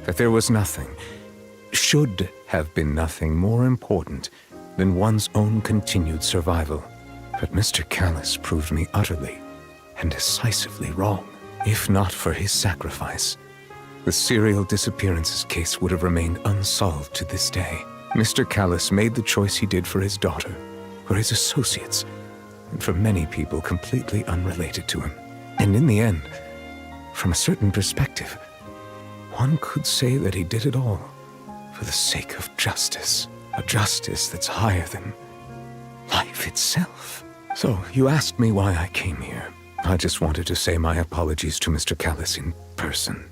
[SPEAKER 7] That there was nothing, should have been nothing more important than one's own continued survival. But Mr. Callis proved me utterly and decisively wrong. If not for his sacrifice, the serial disappearances case would have remained unsolved to this day. Mr. Callis made the choice he did for his daughter, for his associates, and for many people completely unrelated to him. And in the end, from a certain perspective, one could say that he did it all for the sake of justice. A justice that's higher than life itself. So, you asked me why I came here. I just wanted to say my apologies to Mr. Callis in person.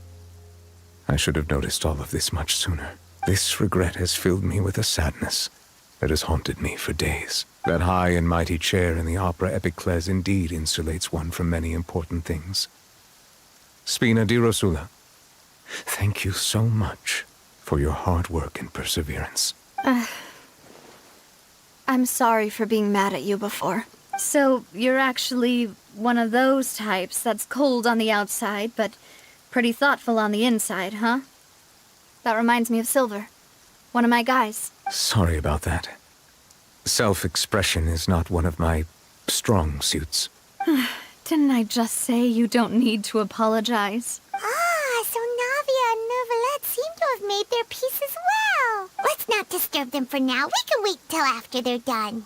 [SPEAKER 7] I should have noticed all of this much sooner. This regret has filled me with a sadness that has haunted me for days. That high and mighty chair in the Opera Epiclese indeed insulates one from many important things. Spina di Rosula, thank you so much for your hard work and perseverance.
[SPEAKER 3] I'm sorry for being mad at you before. So, you're actually one of those types that's cold on the outside, but pretty thoughtful on the inside, huh? That reminds me of Silver, one of my guys.
[SPEAKER 7] Sorry about that. Self-expression is not one of my strong suits.
[SPEAKER 3] Didn't I just say you don't need to apologize?
[SPEAKER 4] So Navia and Neuvillette seem to have made their peace as well. Let's not disturb them for now. We can wait till after they're done.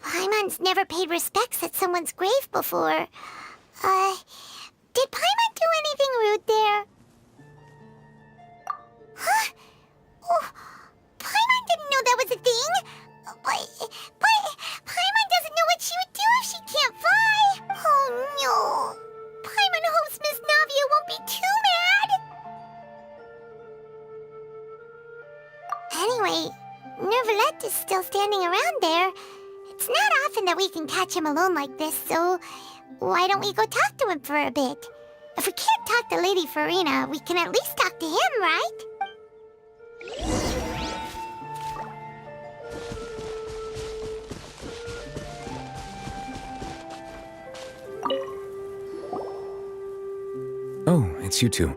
[SPEAKER 4] Paimon's never paid respects at someone's grave before. Did Paimon do anything rude there? Huh? Oh, Paimon didn't know that was a thing. But Paimon doesn't know what she would do if she can't fly. Oh no. Paimon hopes Miss Navia won't be too mad. Anyway, Neuvillette is still standing around there. It's not often that we can catch him alone like this, so why don't we go talk to him for a bit? If we can't talk to Lady Farina, we can at least talk to him, right?
[SPEAKER 7] Oh, it's you two.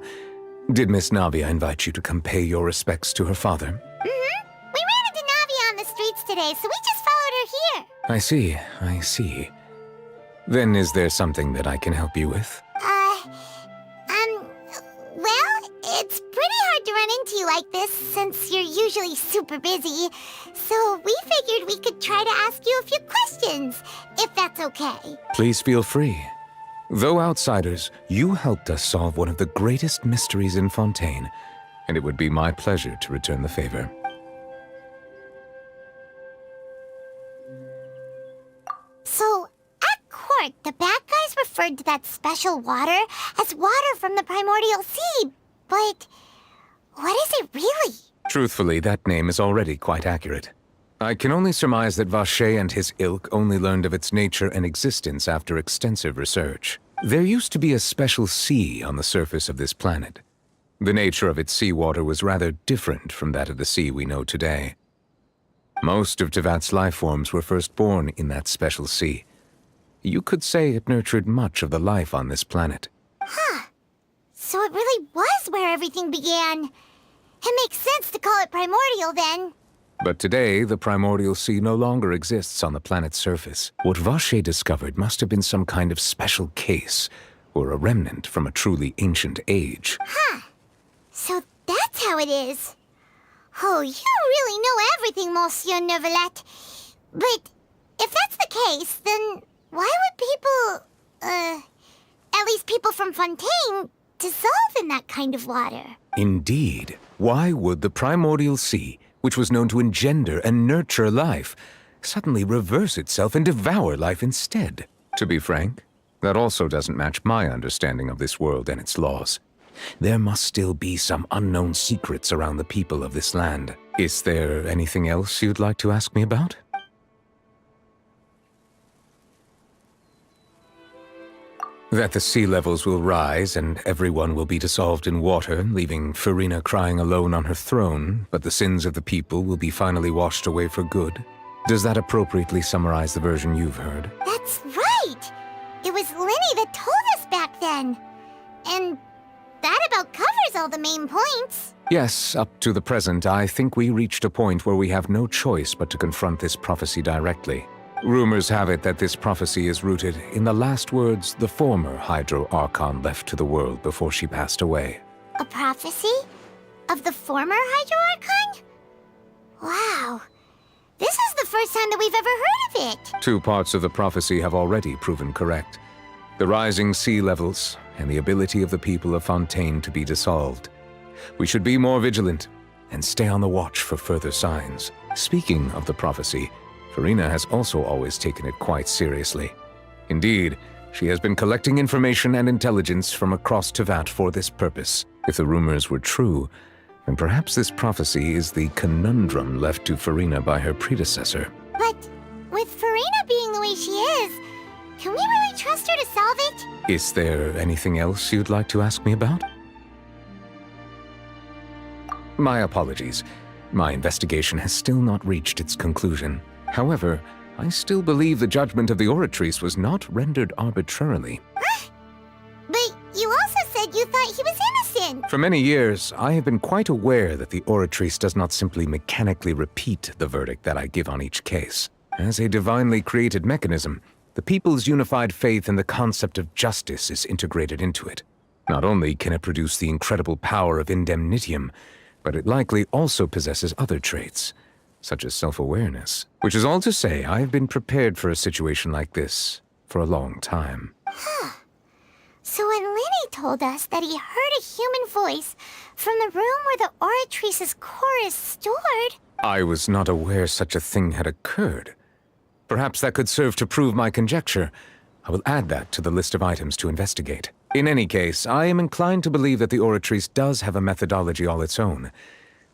[SPEAKER 7] Did Miss Navia invite you to come pay your respects to her father?
[SPEAKER 4] Mm-hmm. We ran into Navia on the streets today, so we just followed her here.
[SPEAKER 7] I see. Then is there something that I can help you with?
[SPEAKER 4] Well, it's pretty hard to run into you like this, since you're usually super busy. So we figured we could try to ask you a few questions, if that's okay.
[SPEAKER 7] Please feel free. Though outsiders, you helped us solve one of the greatest mysteries in Fontaine, and it would be my pleasure to return the favor.
[SPEAKER 4] So, at court, the bad guys referred to that special water as water from the primordial sea, but what is it really?
[SPEAKER 7] Truthfully, that name is already quite accurate. I can only surmise that Vacher and his ilk only learned of its nature and existence after extensive research. There used to be a special sea on the surface of this planet. The nature of its seawater was rather different from that of the sea we know today. Most of Tevat's life forms were first born in that special sea. You could say it nurtured much of the life on this planet.
[SPEAKER 4] Huh. So it really was where everything began. It makes sense to call it primordial then.
[SPEAKER 7] But today, the primordial sea no longer exists on the planet's surface. What Vache discovered must have been some kind of special case, or a remnant from a truly ancient age.
[SPEAKER 4] Huh. So that's how it is. Oh, you really know everything, Monsieur Neuvillette. But if that's the case, then why would people, at least people from Fontaine, dissolve in that kind of water?
[SPEAKER 7] Indeed. Why would the primordial sea, which was known to engender and nurture life, suddenly reverse itself and devour life instead? To be frank, that also doesn't match my understanding of this world and its laws. There must still be some unknown secrets around the people of this land. Is there anything else you'd like to ask me about? That the sea levels will rise and everyone will be dissolved in water, leaving Farina crying alone on her throne, but the sins of the people will be finally washed away for good. Does that appropriately summarize the version you've heard?
[SPEAKER 4] That's right! It was Linny that told us back then. And that about covers all the main points.
[SPEAKER 7] Yes, up to the present, I think we reached a point where we have no choice but to confront this prophecy directly. Rumors have it that this prophecy is rooted in the last words the former Hydro Archon left to the world before she passed away.
[SPEAKER 4] A prophecy? Of the former Hydro Archon? Wow. This is the first time that we've ever heard of it.
[SPEAKER 7] 2 parts of the prophecy have already proven correct. The rising sea levels and the ability of the people of Fontaine to be dissolved. We should be more vigilant and stay on the watch for further signs. Speaking of the prophecy, Farina has also always taken it quite seriously. Indeed, she has been collecting information and intelligence from across Tevat for this purpose. If the rumors were true, then perhaps this prophecy is the conundrum left to Farina by her predecessor.
[SPEAKER 4] But with Farina being the way she is, can we really trust her to solve it?
[SPEAKER 7] Is there anything else you'd like to ask me about? My apologies. My investigation has still not reached its conclusion. However, I still believe the judgment of the Oratrice was not rendered arbitrarily.
[SPEAKER 4] But you also said you thought he was innocent.
[SPEAKER 7] For many years, I have been quite aware that the Oratrice does not simply mechanically repeat the verdict that I give on each case. As a divinely created mechanism, the people's unified faith in the concept of justice is integrated into it. Not only can it produce the incredible power of indemnitium, but it likely also possesses other traits, such as self-awareness. Which is all to say, I have been prepared for a situation like this for a long time.
[SPEAKER 4] Huh. So when Linny told us that he heard a human voice from the room where the Oratrice's core is stored...
[SPEAKER 7] I was not aware such a thing had occurred. Perhaps that could serve to prove my conjecture. I will add that to the list of items to investigate. In any case, I am inclined to believe that the Oratrice does have a methodology all its own.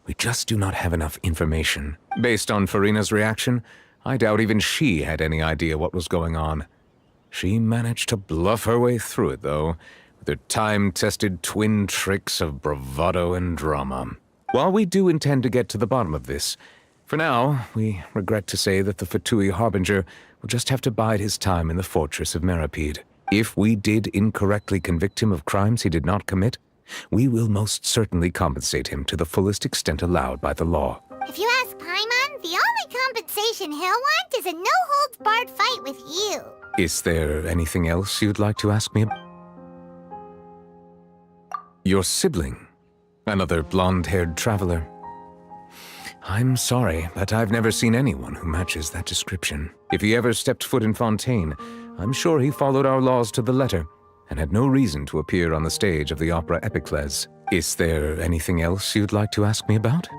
[SPEAKER 7] We just do not have enough information. Based on Farina's reaction, I doubt even she had any idea what was going on. She managed to bluff her way through it, though, with her time-tested twin tricks of bravado and drama. While we do intend to get to the bottom of this, for now, we regret to say that the Fatui Harbinger will just have to bide his time in the fortress of Meripede. If we did incorrectly convict him of crimes he did not commit, we will most certainly compensate him to the fullest extent allowed by the law.
[SPEAKER 4] If you ask Paimon, the only compensation he'll want is a no-holds-barred fight with you.
[SPEAKER 7] Is there anything else you'd like to ask me about? Your sibling, another blonde-haired traveler. I'm sorry, but I've never seen anyone who matches that description. If he ever stepped foot in Fontaine, I'm sure he followed our laws to the letter, and had no reason to appear on the stage of the opera Epicles. Is there anything else you'd like to ask me about?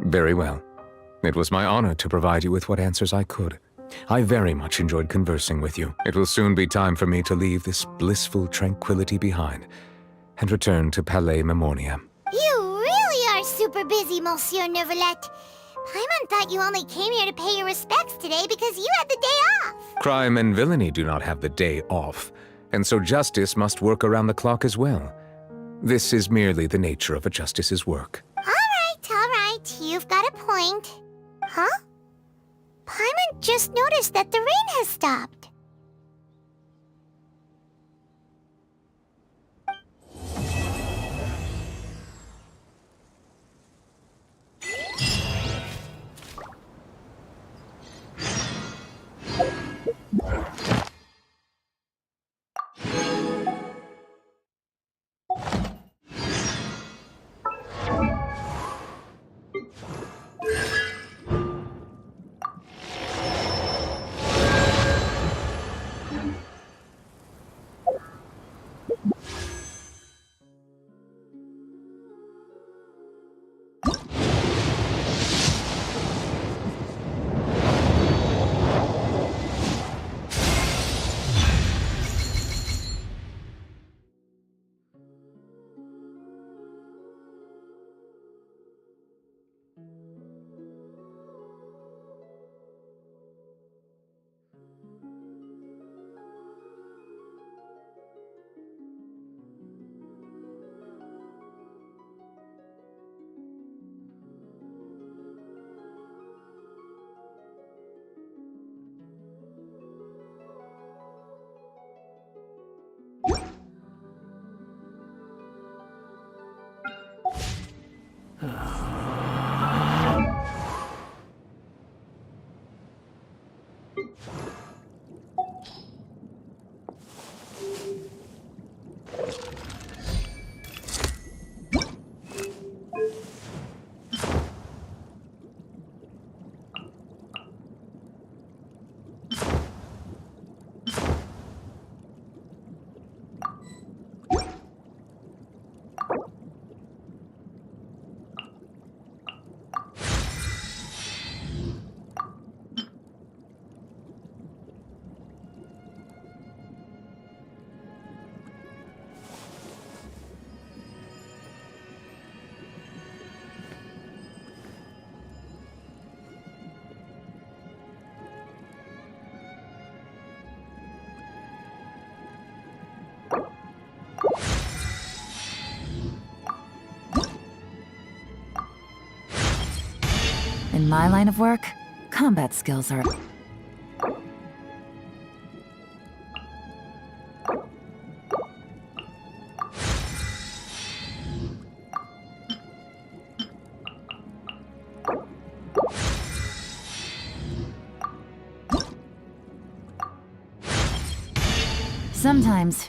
[SPEAKER 7] Very well. It was my honor to provide you with what answers I could. I very much enjoyed conversing with you. It will soon be time for me to leave this blissful tranquility behind and return to Palais Memoria.
[SPEAKER 4] You really are super busy, Monsieur Neuvillette. Paimon thought you only came here to pay your respects today because you had the day off.
[SPEAKER 7] Crime and villainy do not have the day off, and so justice must work around the clock as well. This is merely the nature of a justice's work.
[SPEAKER 4] Ah! right, you've got a point. Huh? Paimon just noticed that the rain has stopped.
[SPEAKER 15] In my line of work, combat skills are... Sometimes...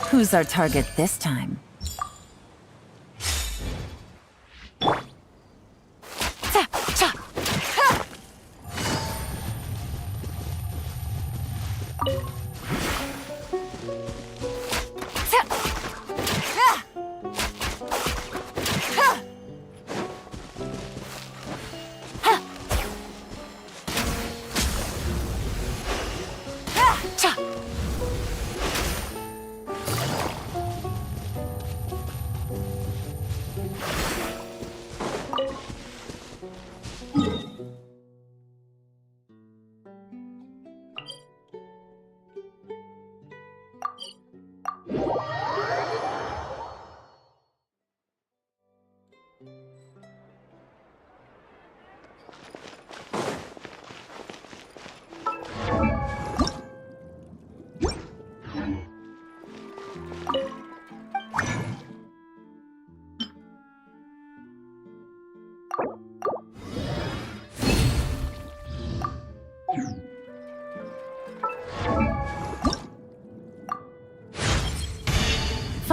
[SPEAKER 15] Who's our target this time?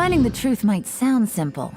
[SPEAKER 15] Finding the truth might sound simple.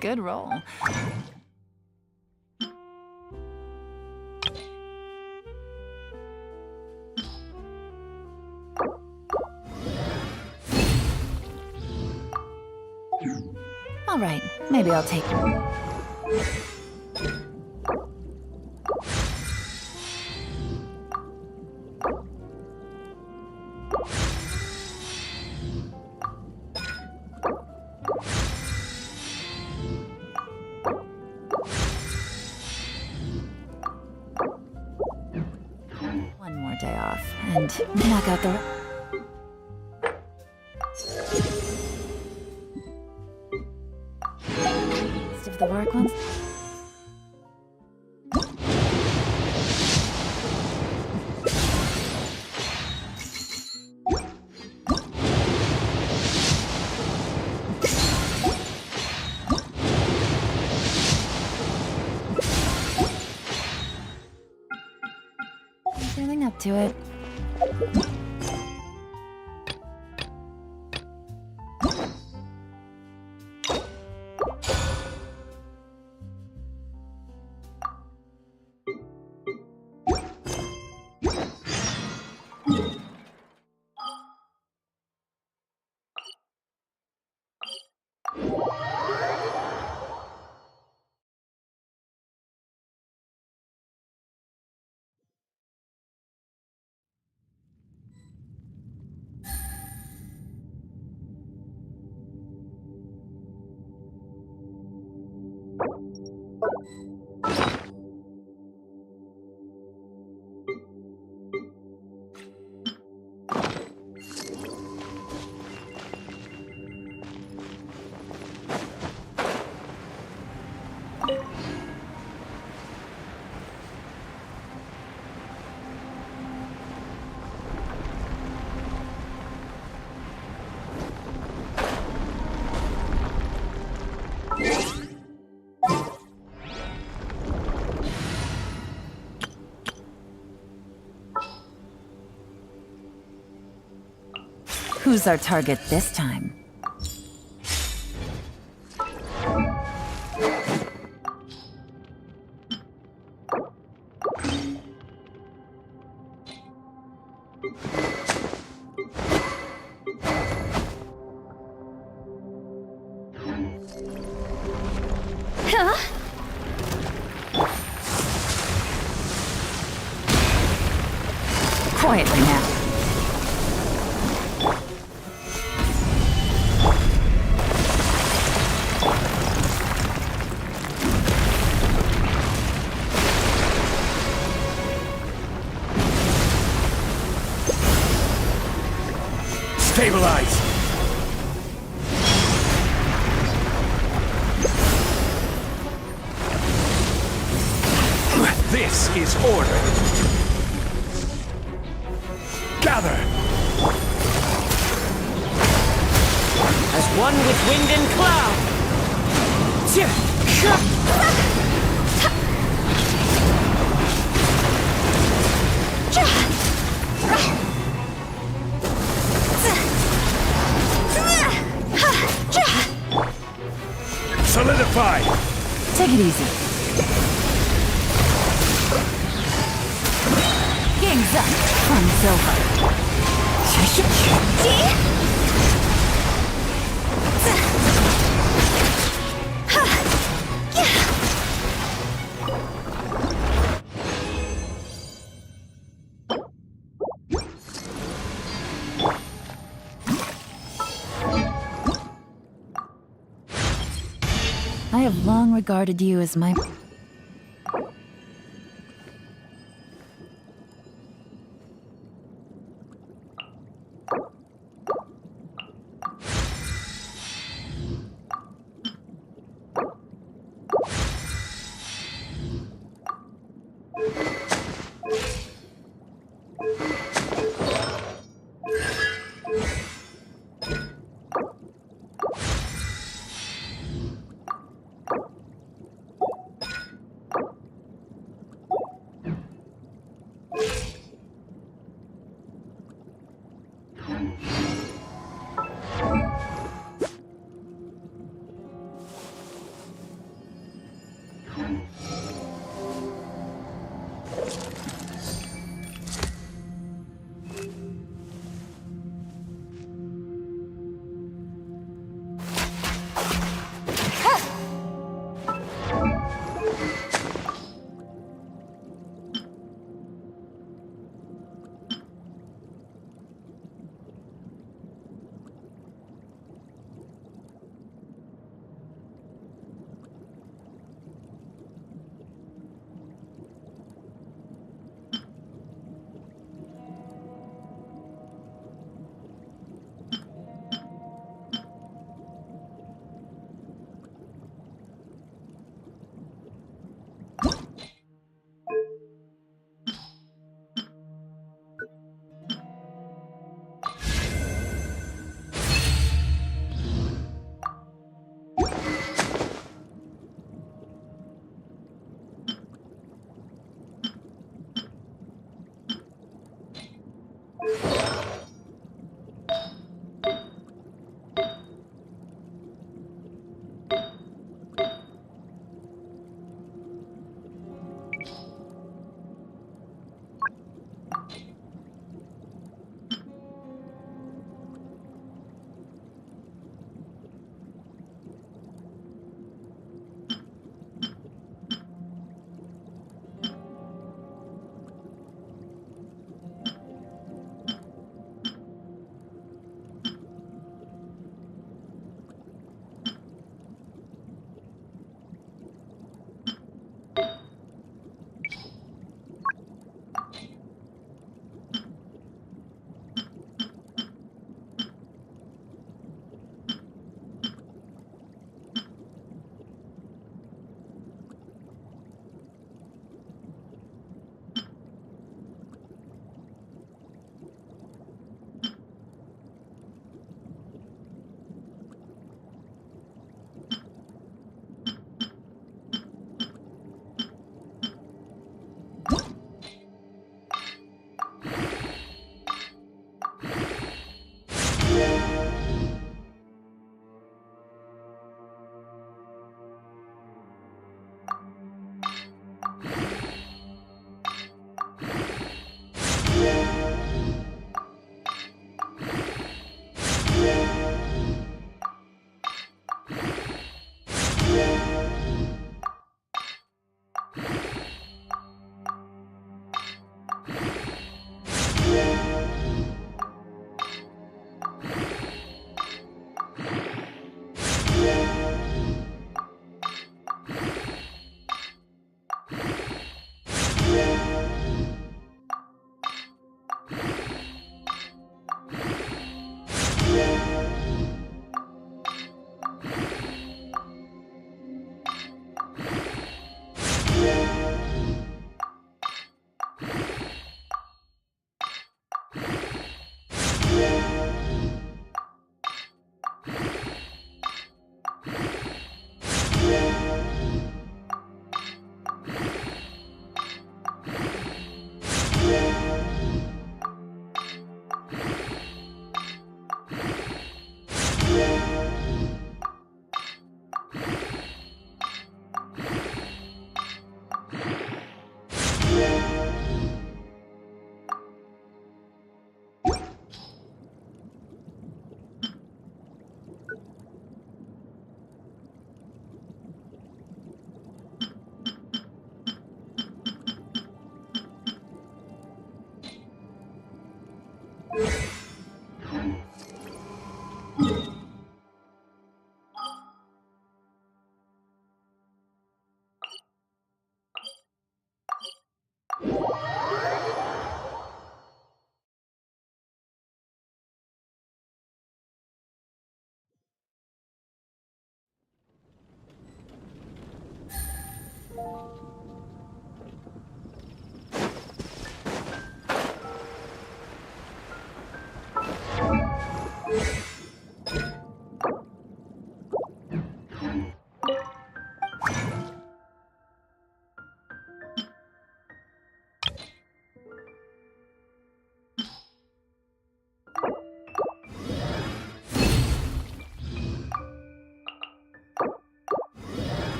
[SPEAKER 15] Good roll. All right, maybe I'll take one more day off and knock out the rest of the work ones. Feeling up to it. Who's our target this time? Quietly now.
[SPEAKER 1] Stabilize! This is order! Gather!
[SPEAKER 11] As one with wind and cloud!
[SPEAKER 1] Solidify!
[SPEAKER 15] Take it easy. Game's up. Fun's over. I have long regarded you as my...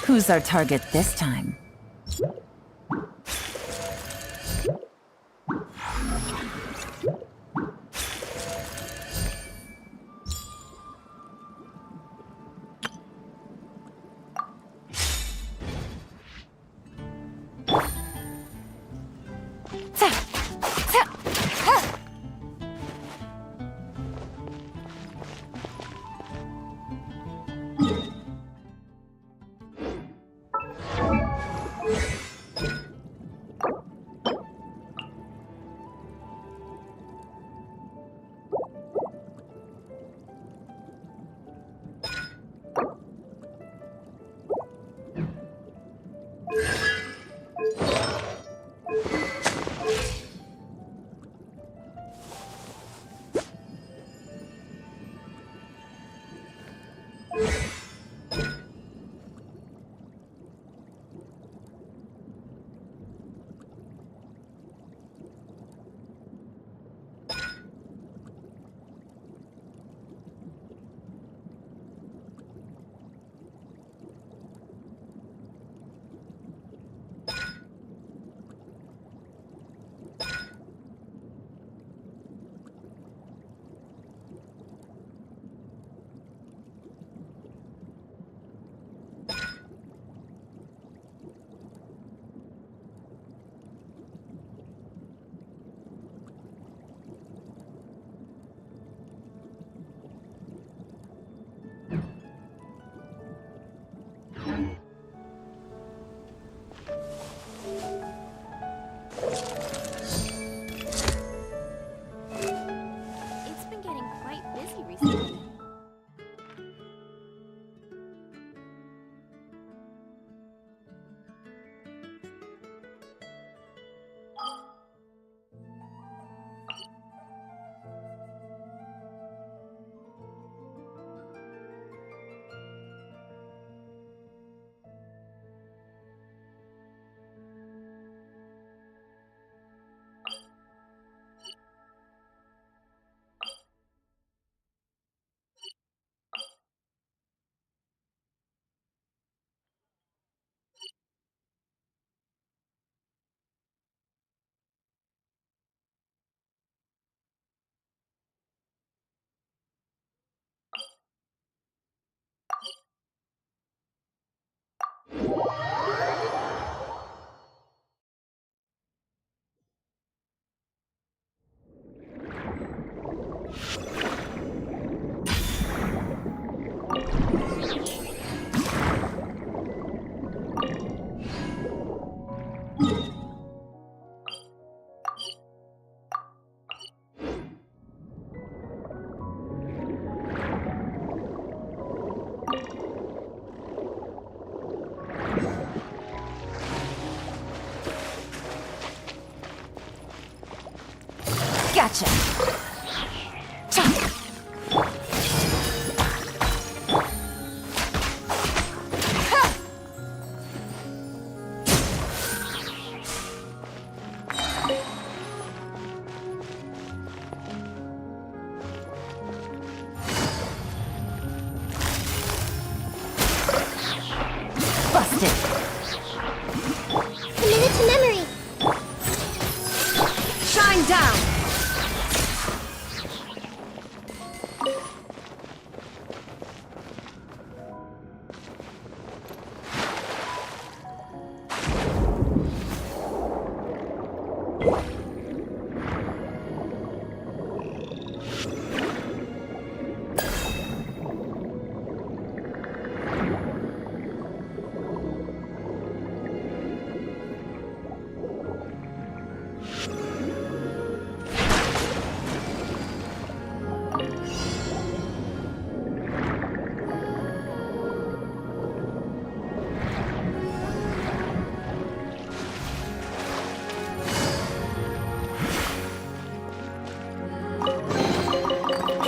[SPEAKER 15] Who's our target this time?
[SPEAKER 2] It's been getting quite busy recently.
[SPEAKER 15] Gotcha!
[SPEAKER 4] Busted! Committed to memory!
[SPEAKER 2] Shine down!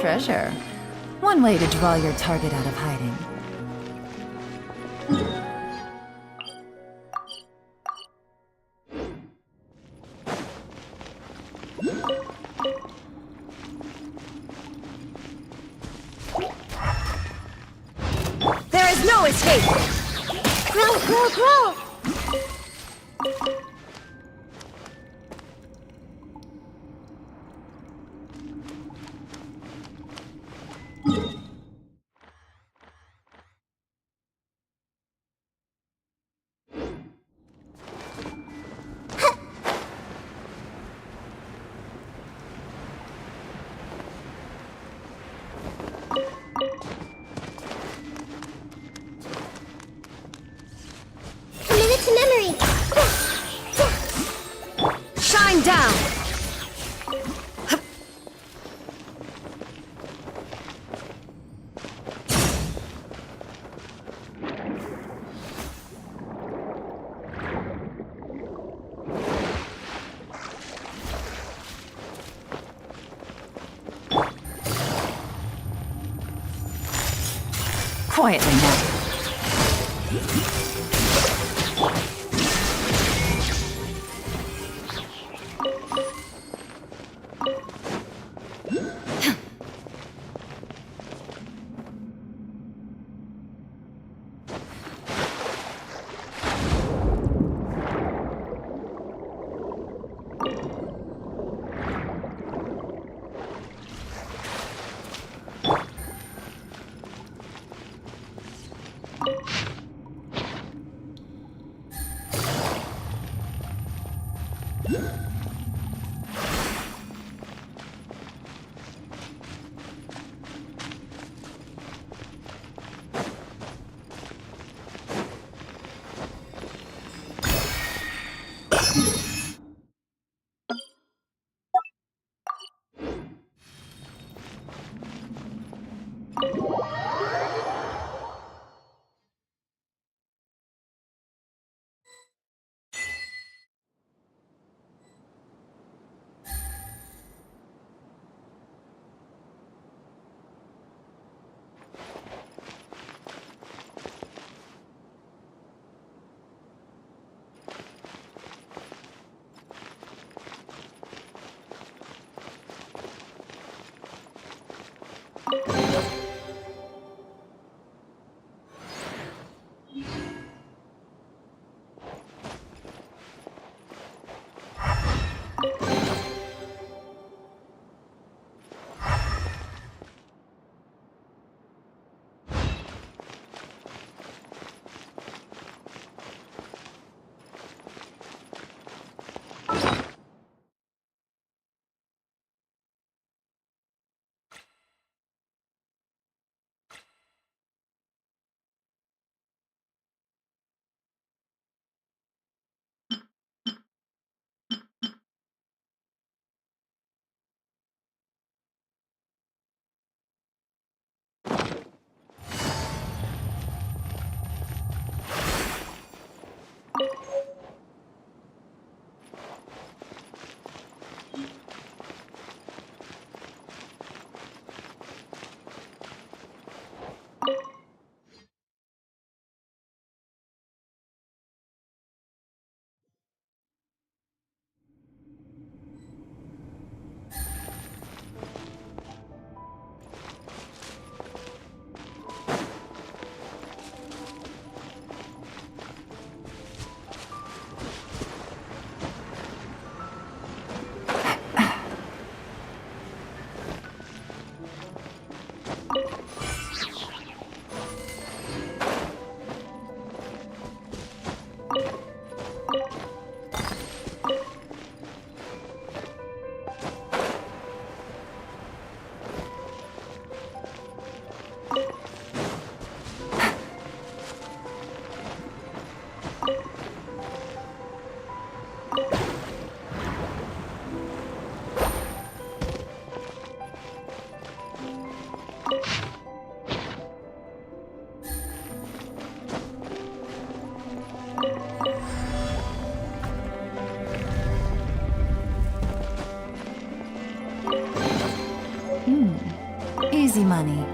[SPEAKER 15] Treasure. One way to draw your target out of hiding.
[SPEAKER 2] There is no escape!
[SPEAKER 4] Grown
[SPEAKER 2] Grow, grow!
[SPEAKER 4] Commit it to memory.
[SPEAKER 2] Shine down!
[SPEAKER 15] Quietly now. Easy money.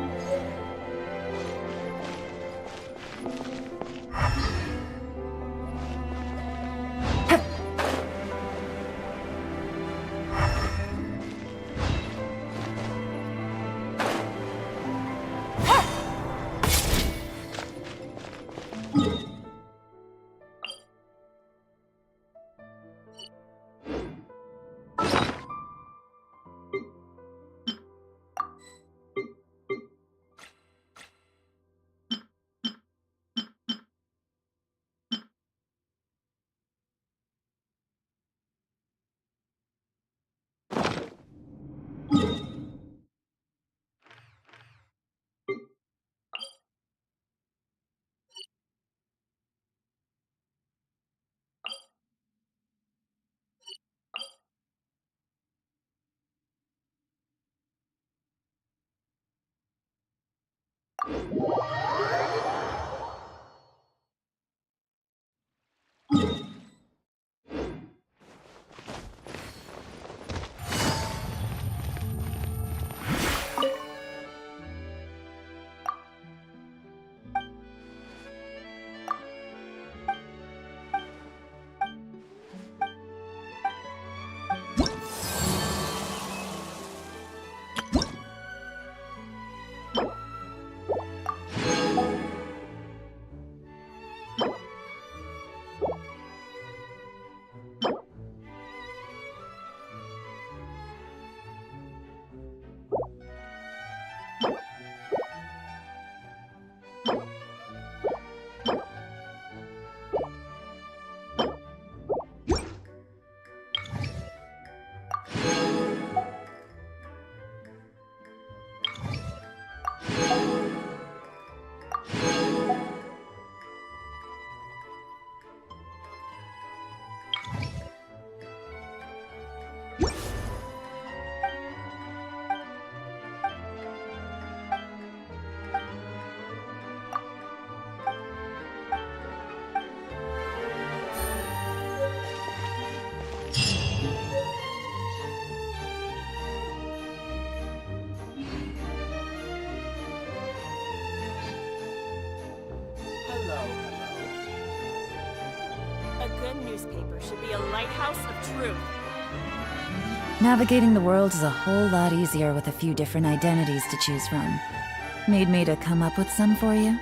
[SPEAKER 2] A good newspaper should be a lighthouse of truth.
[SPEAKER 15] Navigating the world is a whole lot easier with a few different identities to choose from. Need me to come up with some for you?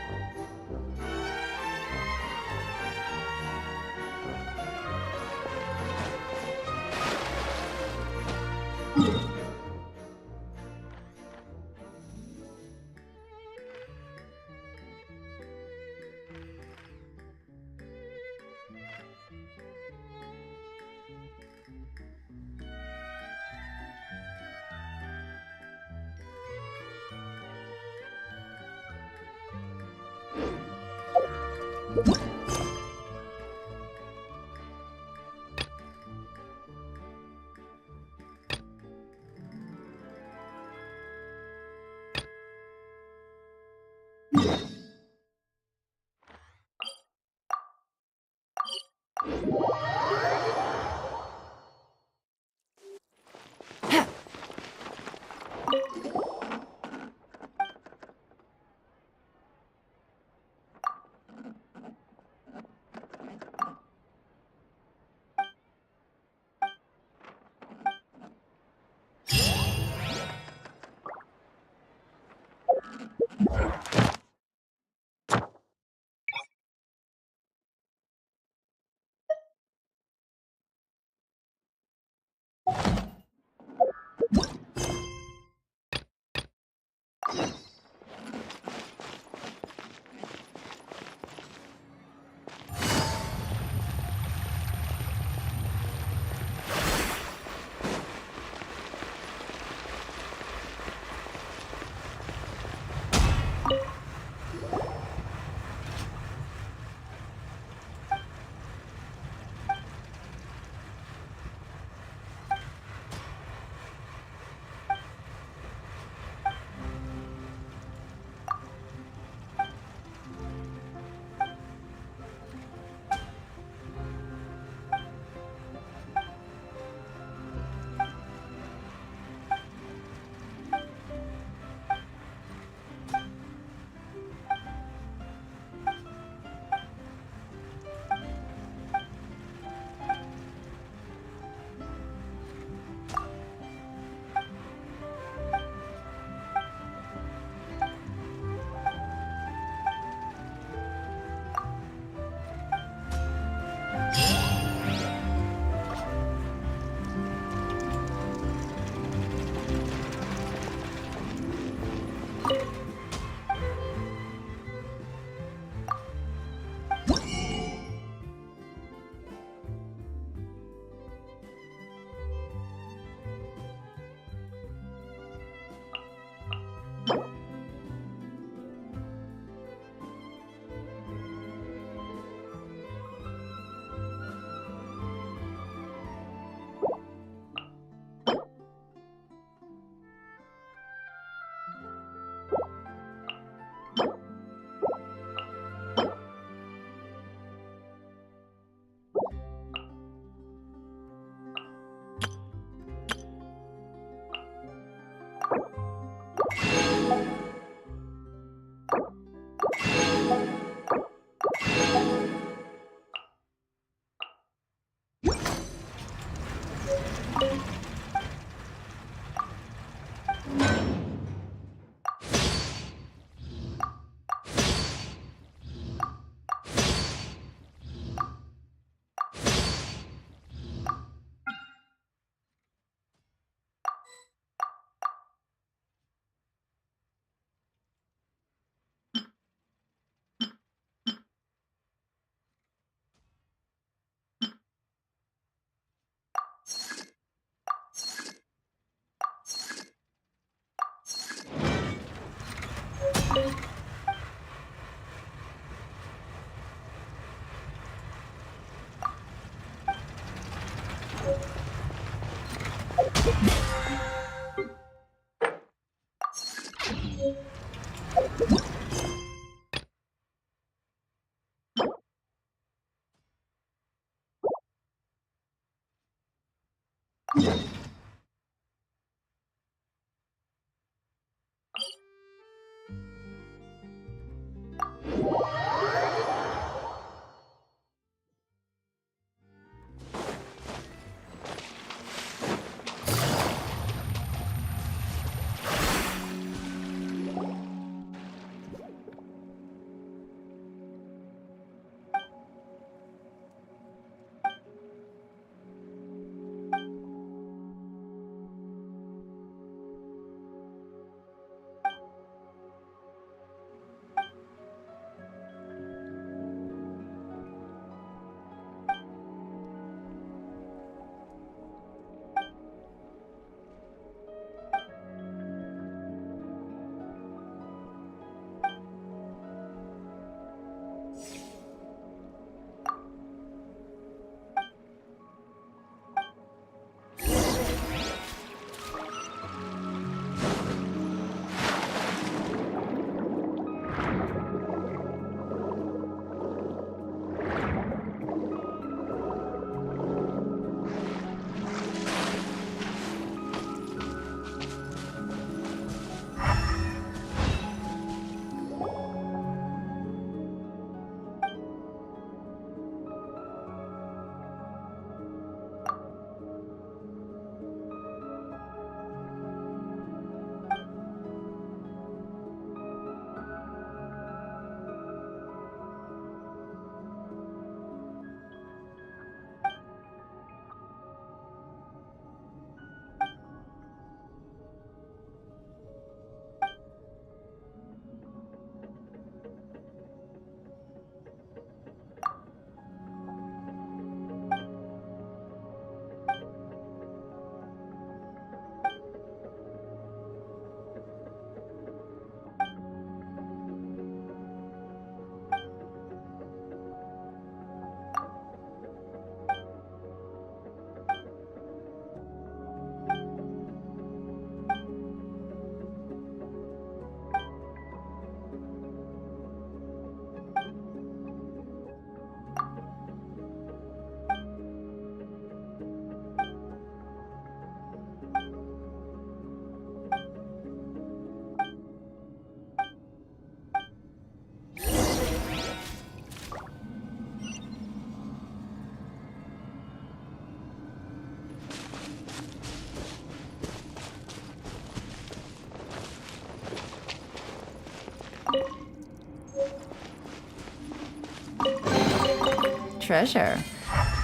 [SPEAKER 15] treasure.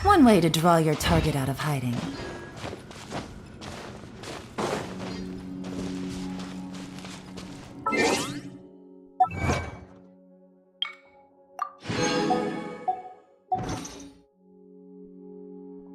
[SPEAKER 15] One way to draw your target out of hiding.